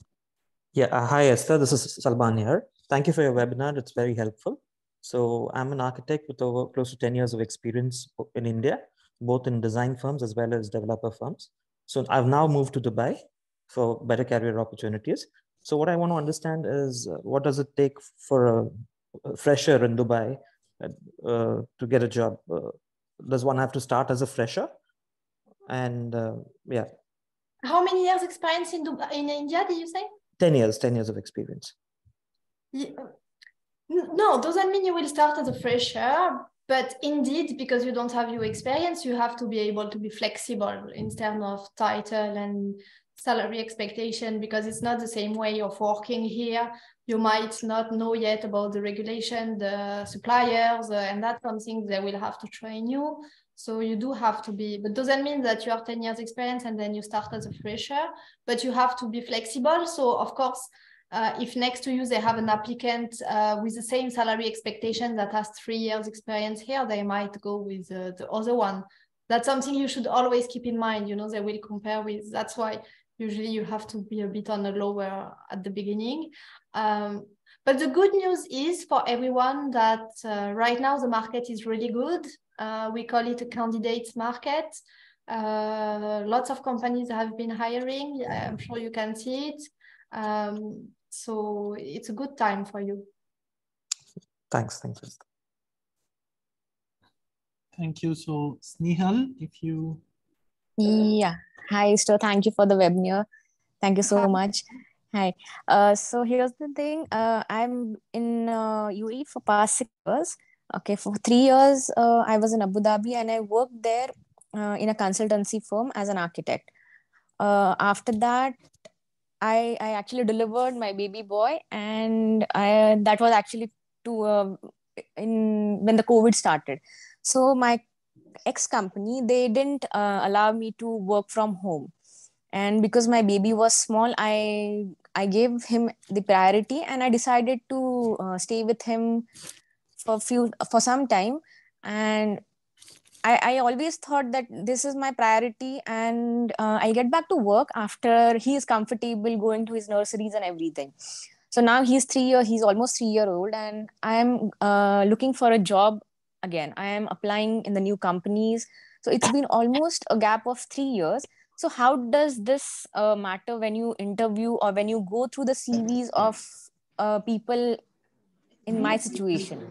Yeah, hi Esther, this is Salman here. Thank you for your webinar, it's very helpful. So I'm an architect with over close to 10 years of experience in India, both in design firms as well as developer firms. So I've now moved to Dubai for better career opportunities. So what I want to understand is what does it take for a fresher in Dubai to get a job? Does one have to start as a fresher? And yeah. How many years experience in India, did you say? 10 years of experience. Yeah. No, doesn't mean you will start as a fresher, but indeed, because you don't have your experience, you have to be able to be flexible in terms of title and salary expectation, because it's not the same way of working here. You might not know yet about the regulation, the suppliers, and that's something they will have to train you. So you do have to be, but doesn't mean that you have 10 years experience and then you start as a fresher, but you have to be flexible. So of course, if next to you they have an applicant with the same salary expectation that has 3 years experience here, they might go with the other one. That's something you should always keep in mind. You know, they will compare with, that's why usually you have to be a bit on the lower at the beginning. But the good news is for everyone that right now the market is really good. We call it a candidates market. Lots of companies have been hiring. I'm sure you can see it. So it's a good time for you. Thanks. Thank you. So Snehal, if you... Yeah. Hi, Esther. Thank you for the webinar. Thank you so much. Hi. So here's the thing. I'm in UAE for past 6 years. Okay, for 3 years, I was in Abu Dhabi and I worked there in a consultancy firm as an architect. After that, I actually delivered my baby boy, and that was actually when the COVID started. So my ex-company, they didn't allow me to work from home. And because my baby was small, I gave him the priority, and I decided to stay with him for some time. And I always thought that this is my priority, and I'll get back to work after he is comfortable going to his nurseries and everything. So now he's almost 3-year-old, and I'm looking for a job again. I am applying in the new companies. So it's been almost a gap of 3 years. So how does this matter when you interview or when you go through the CVs of people in my situation?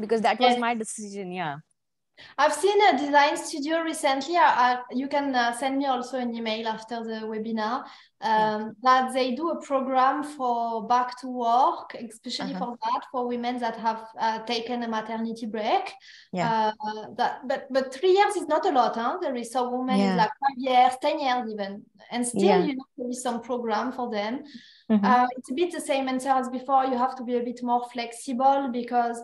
Because that was my decision, yeah. I've seen a design studio recently. You can send me also an email after the webinar that they do a program for back to work, especially for women that have taken a maternity break. Yeah. But 3 years is not a lot. Huh? There is some women is like 5 years, 10 years even, and still you know there is some program for them. It's a bit the same answer as before. You have to be a bit more flexible, because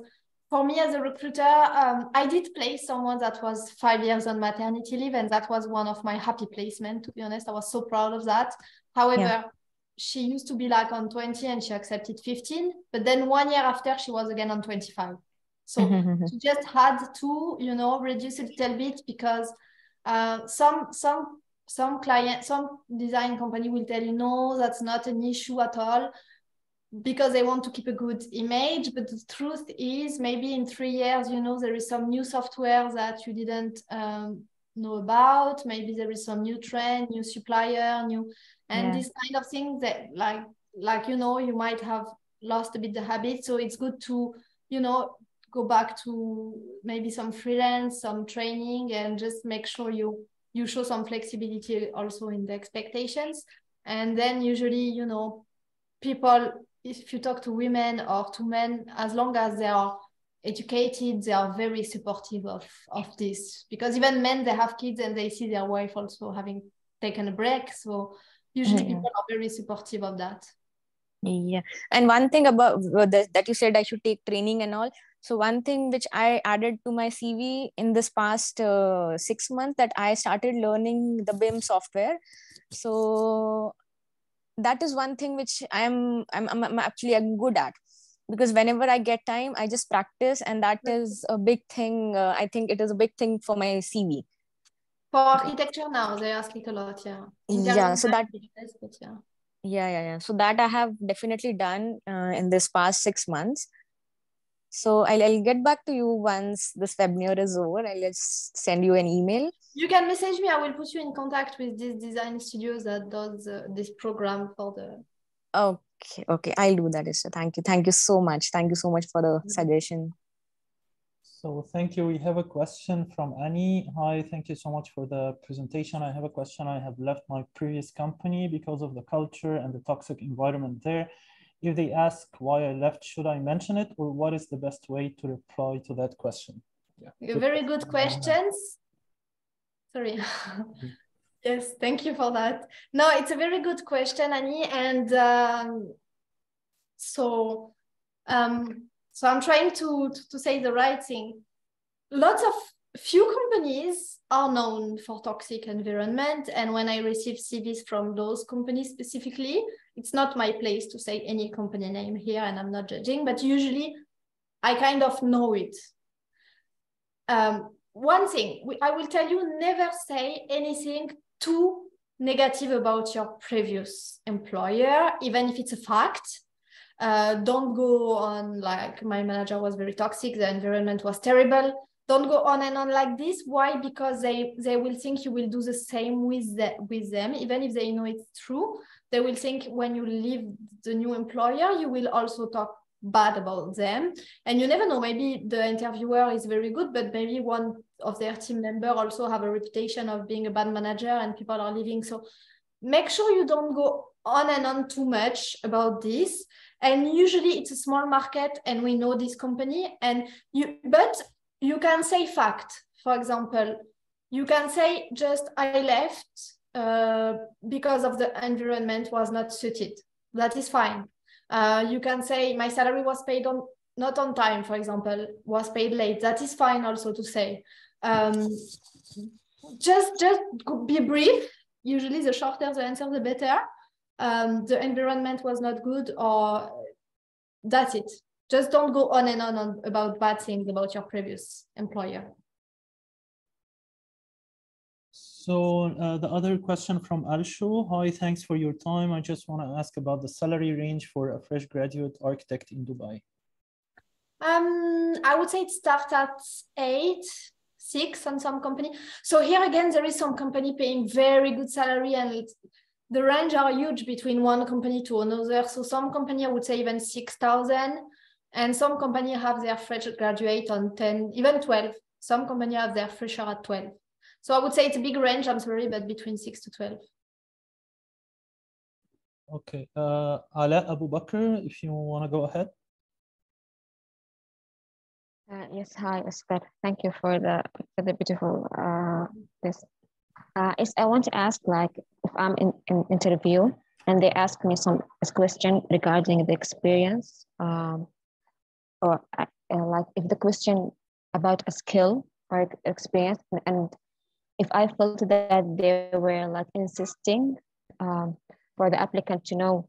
for me as a recruiter, I did place someone that was 5 years on maternity leave, and that was one of my happy placements, to be honest. I was so proud of that. However, she used to be like on 20 and she accepted 15, but then 1 year after she was again on 25. So she just had to, you know, reduce it a little bit, because some client, some design company will tell you, no, that's not an issue at all, because they want to keep a good image. But the truth is, maybe in 3 years, you know, there is some new software that you didn't know about. Maybe there is some new trend, new supplier, and this kind of thing that like, you know, you might have lost a bit the habit. So it's good to, you know, go back to maybe some freelance, some training, and just make sure you show some flexibility also in the expectations. And then usually, you know, people, if you talk to women or to men, as long as they are educated, they are very supportive of this, because even men, they have kids and they see their wife also having taken a break. So usually people are very supportive of that. Yeah. And one thing about that you said I should take training and all. So one thing which I added to my CV in this past 6 months, that I started learning the BIM software. So that is one thing which I'm actually good at, because whenever I get time, I just practice, and that is a big thing. I think it is a big thing for my CV. For architecture now, they ask it a lot, Yeah. So that. Yeah. So that I have definitely done in this past 6 months. So I'll get back to you once this webinar is over. I'll just send you an email. You can message me. I will put you in contact with this design studio that does this program for the... Okay. I'll do that, Esther. Thank you so much. Thank you so much for the suggestion. So thank you. We have a question from Annie. Hi, thank you so much for the presentation. I have a question. I have left my previous company because of the culture and the toxic environment there. If they ask why I left, should I mention it, or what is the best way to reply to that question? Yeah. Very good questions. Sorry. Yes, thank you for that. No, it's a very good question, Annie. And so I'm trying to say the right thing. Few companies are known for toxic environment. And when I receive CVs from those companies specifically, it's not my place to say any company name here, and I'm not judging, but usually I kind of know it. One thing, I will tell you, never say anything too negative about your previous employer, even if it's a fact. Don't go on like, my manager was very toxic, the environment was terrible. Don't go on and on like this. Why? Because they will think you will do the same with them, even if they know it's true. They will think when you leave the new employer, you will also talk bad about them. And you never know, maybe the interviewer is very good, but maybe one of their team member also have a reputation of being a bad manager and people are leaving. So make sure you don't go on and on too much about this. And usually it's a small market and we know this company, but you can say fact. For example, you can say just I left because of the environment was not suited. That is fine. You can say my salary was paid not on time, for example, was paid late. That is fine also to say. Just be brief. Usually the shorter the answer, the better. The environment was not good, or that's it. Just don't go on and on about bad things about your previous employer. So the other question from Alsho. Hi, thanks for your time. I just want to ask about the salary range for a fresh graduate architect in Dubai. I would say it starts at 8, 6 on some company. So here again, there is some company paying very good salary, and the range are huge between one company to another. So some company, I would say even 6,000, and some company have their fresh graduate on 10, even 12. Some company have their fresher at 12. So I would say it's a big range, I'm sorry, but between 6 to 12. Okay, Ala Abu Bakr, if you want to go ahead. Yes, hi, Esther. Thank you for the beautiful this. I want to ask, like, if I'm in interview and they ask me some question regarding the experience, or like if the question about a skill or experience, and if I felt that they were like insisting for the applicant to know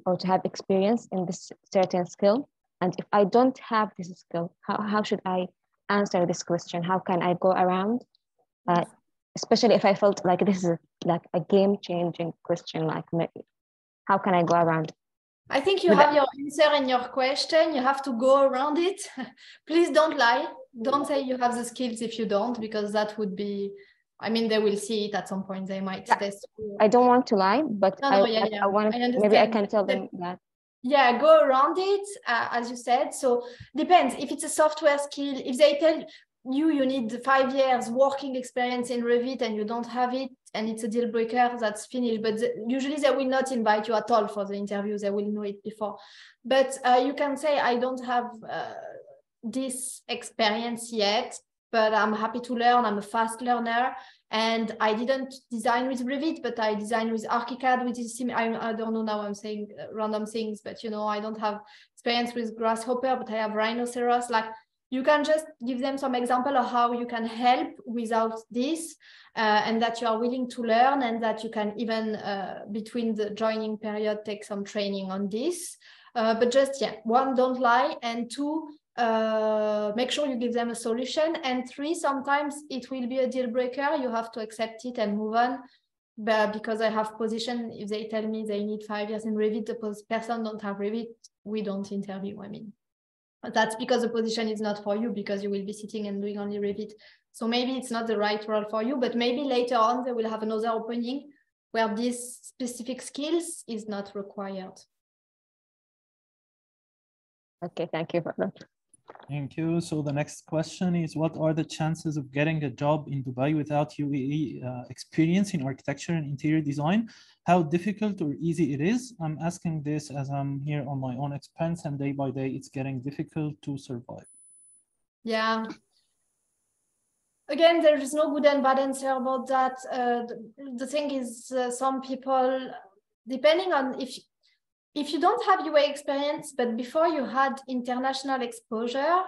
or to have experience in this certain skill, and if I don't have this skill, how should I answer this question? How can I go around? Especially if I felt like this is like a game-changing question, like how can I go around? I think you have your answer in your question. You have to go around it. Please don't lie. Don't say you have the skills if you don't, because that would be, I mean, they will see it at some point. They might test you. I don't want to lie, but I want, maybe I can tell them that. Yeah, go around it, as you said. So depends. If it's a software skill, if they tell you need 5 years working experience in Revit and you don't have it, and it's a deal breaker, that's finished. But usually they will not invite you at all for the interview. They will know it before. But you can say, I don't have this experience yet, but I'm happy to learn. I'm a fast learner. And I didn't design with Revit, but I designed with ArchiCAD, which is I don't know, now I'm saying random things, but you know, I don't have experience with Grasshopper, but I have Rhinoceros. Like, you can just give them some example of how you can help without this, and that you are willing to learn, and that you can even between the joining period take some training on this. But just, yeah, 1, don't lie, and 2, make sure you give them a solution, and 3, sometimes it will be a deal breaker. You have to accept it and move on. But because I have position, if they tell me they need 5 years in Revit, the person don't have Revit, we don't interview. I mean, that's because the position is not for you, because you will be sitting and doing only Revit. So maybe it's not the right role for you, but maybe later on they will have another opening where these specific skills is not required. Okay, thank you for that. Thank you. So the next question is, what are the chances of getting a job in Dubai without UAE experience in architecture and interior design? How difficult or easy it is? I'm asking this as I'm here on my own expense, and day by day it's getting difficult to survive. Yeah. Again, there is no good and bad answer about that. The thing is, some people, depending on if you don't have UA experience, but before you had international exposure,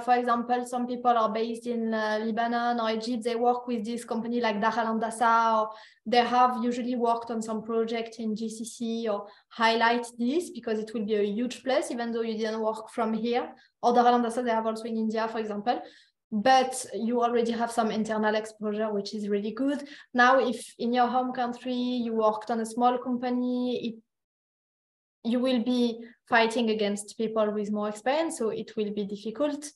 for example, some people are based in Lebanon or Egypt, they work with this company like Dar Al Handasa, or they have usually worked on some project in GCC, or highlight this because it will be a huge plus, even though you didn't work from here. Or Dar Al Handasa, they have also in India, for example. But you already have some internal exposure, which is really good. Now, if in your home country, you worked on a small company, you will be fighting against people with more experience, so it will be difficult.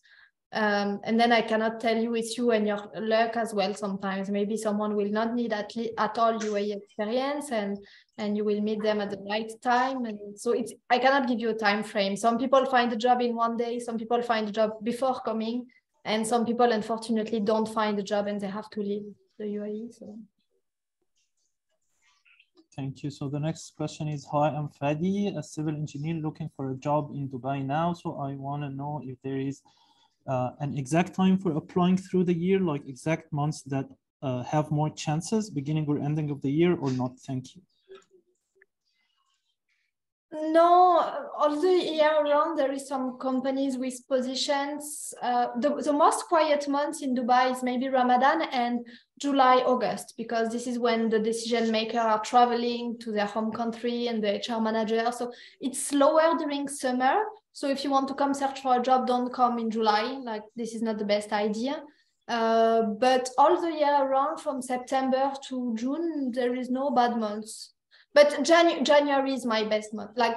And then I cannot tell you, it's you and your luck as well. Sometimes maybe someone will not need at all UAE experience, and you will meet them at the right time. And so I cannot give you a time frame. Some people find a job in one day, some people find a job before coming, and some people unfortunately don't find a job and they have to leave the UAE. So. Thank you. So the next question is, hi, I'm Fadi, a civil engineer looking for a job in Dubai now. So I want to know if there is an exact time for applying through the year, like exact months that have more chances, beginning or ending of the year, or not? Thank you. No, all the year round, there is some companies with positions. The most quiet months in Dubai is maybe Ramadan and July, August, because this is when the decision makers are traveling to their home country and the HR manager. So it's slower during summer. So if you want to come search for a job, don't come in July. Like, this is not the best idea. But all the year round, from September to June, there is no bad months. But January is my best month. Like,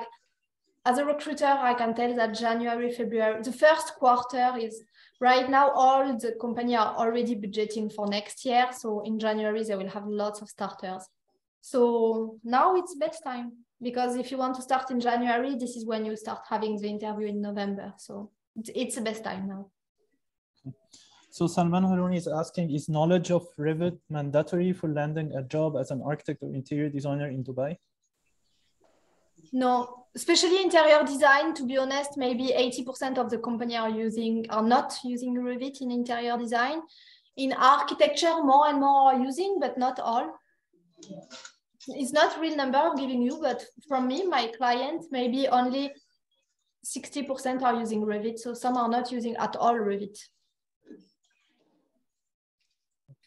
as a recruiter, I can tell that January, February, the first quarter is right now, all the company are already budgeting for next year. So in January, they will have lots of starters. So now it's best time, because if you want to start in January, this is when you start having the interview in November. So it's the best time now. So Salman Harouni is asking, is knowledge of Revit mandatory for landing a job as an architect or interior designer in Dubai? No, especially interior design, to be honest, maybe 80% of the company are not using Revit in interior design. In architecture, more and more are using, but not all. It's not real number I'm giving you, but from me, my client, maybe only 60% are using Revit. So some are not using at all Revit.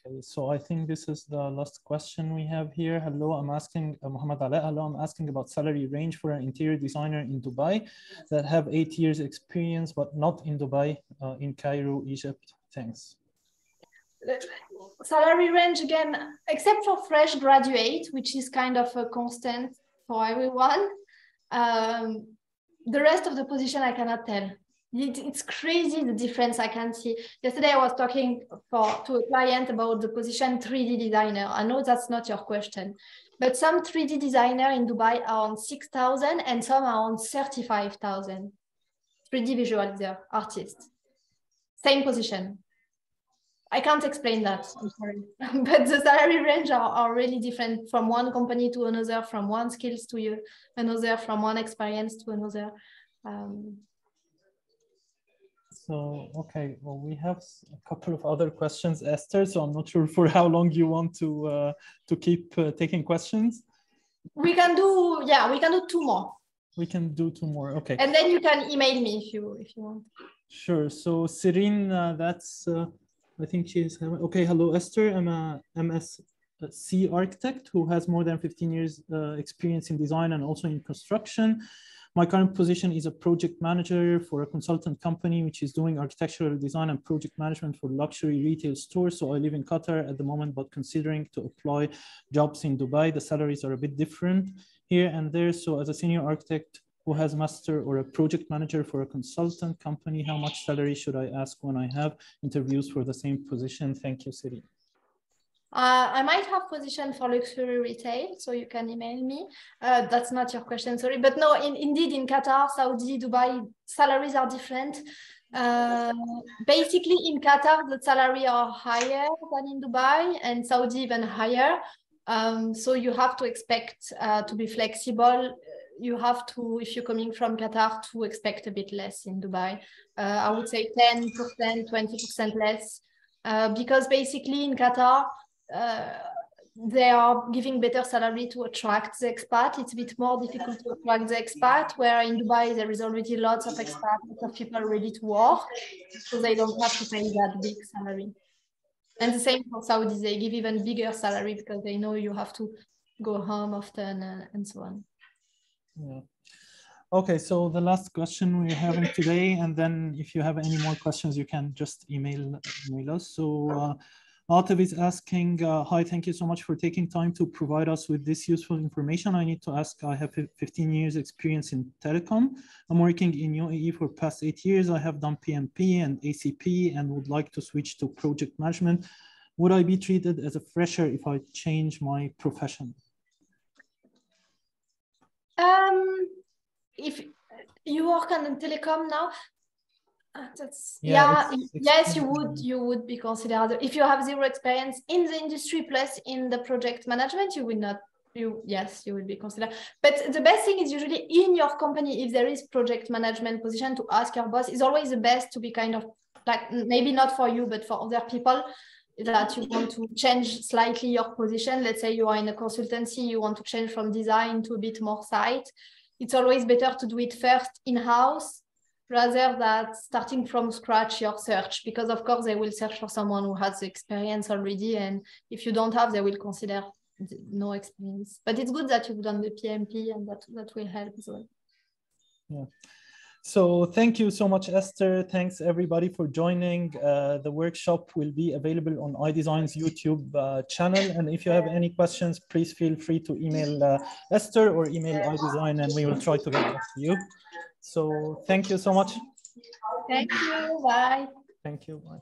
Okay, so I think this is the last question we have here. Hello, I'm asking Muhammad Ala. Hello, I'm asking about salary range for an interior designer in Dubai that have 8 years experience, but not in Dubai, in Cairo, Egypt. Thanks. Salary range, again, except for fresh graduate, which is kind of a constant for everyone. The rest of the position I cannot tell. It's crazy the difference I can see. Yesterday I was talking to a client about the position 3D designer. I know that's not your question, but some 3D designer in Dubai are on 6,000 and some are on 35,000. 3D visualizer artists. Same position. I can't explain that, I'm sorry. But the salary range are really different from one company to another, from one skills to another, from one experience to another. So, okay, well, we have a couple of other questions, Esther, so I'm not sure for how long you want to keep taking questions. We can do 2 more. We can do 2 more, okay. And then you can email me if you want. Sure, so Serene, that's, I think she's, okay, hello, Esther. I'm a MSc architect who has more than 15 years experience in design and also in construction. My current position is a project manager for a consultant company, which is doing architectural design and project management for luxury retail stores. So I live in Qatar at the moment, but considering to apply jobs in Dubai, the salaries are a bit different here and there. So as a senior architect who has master or a project manager for a consultant company, how much salary should I ask when I have interviews for the same position? Thank you, Siri. I might have position for luxury retail, so you can email me. That's not your question, sorry. But no, indeed, in Qatar, Saudi, Dubai, salaries are different. Basically, in Qatar, the salary are higher than in Dubai, and Saudi even higher. So you have to expect to be flexible. You have to, if you're coming from Qatar, to expect a bit less in Dubai. I would say 10%, 20% less, because basically in Qatar, they are giving better salary to attract the expat. It's a bit more difficult to attract the expat, where in Dubai there is already lots of expats, lots of people ready to work, so they don't have to pay that big salary. And the same for Saudis, they give even bigger salary because they know you have to go home often and so on. Yeah. Okay, so the last question we're having today, and then if you have any more questions, you can just email us. So Atif is asking, hi, thank you so much for taking time to provide us with this useful information. I need to ask, I have 15 years experience in telecom. I'm working in UAE for past 8 years. I have done PMP and ACP and would like to switch to project management. Would I be treated as a fresher if I change my profession? If you work on telecom now, yes, you would be considered. If you have zero experience in the industry plus in the project management, you will not. Yes, you will be considered. But the best thing is usually in your company, if there is project management position, to ask your boss. Is always the best to be kind of like, maybe not for you, but for other people, that you want to change slightly your position. Let's say you are in a consultancy, you want to change from design to a bit more site. It's always better to do it first in-house rather than starting from scratch your search, because of course they will search for someone who has the experience already, and if you don't have, they will consider no experience. But it's good that you've done the PMP, and that will help as well. Yeah. So thank you so much, Esther. Thanks everybody for joining. The workshop will be available on iDeezign YouTube channel. And if you have any questions, please feel free to email Esther or email iDeezign, and we will try to get back to you. So thank you so much. Thank you. Bye. Thank you. Bye.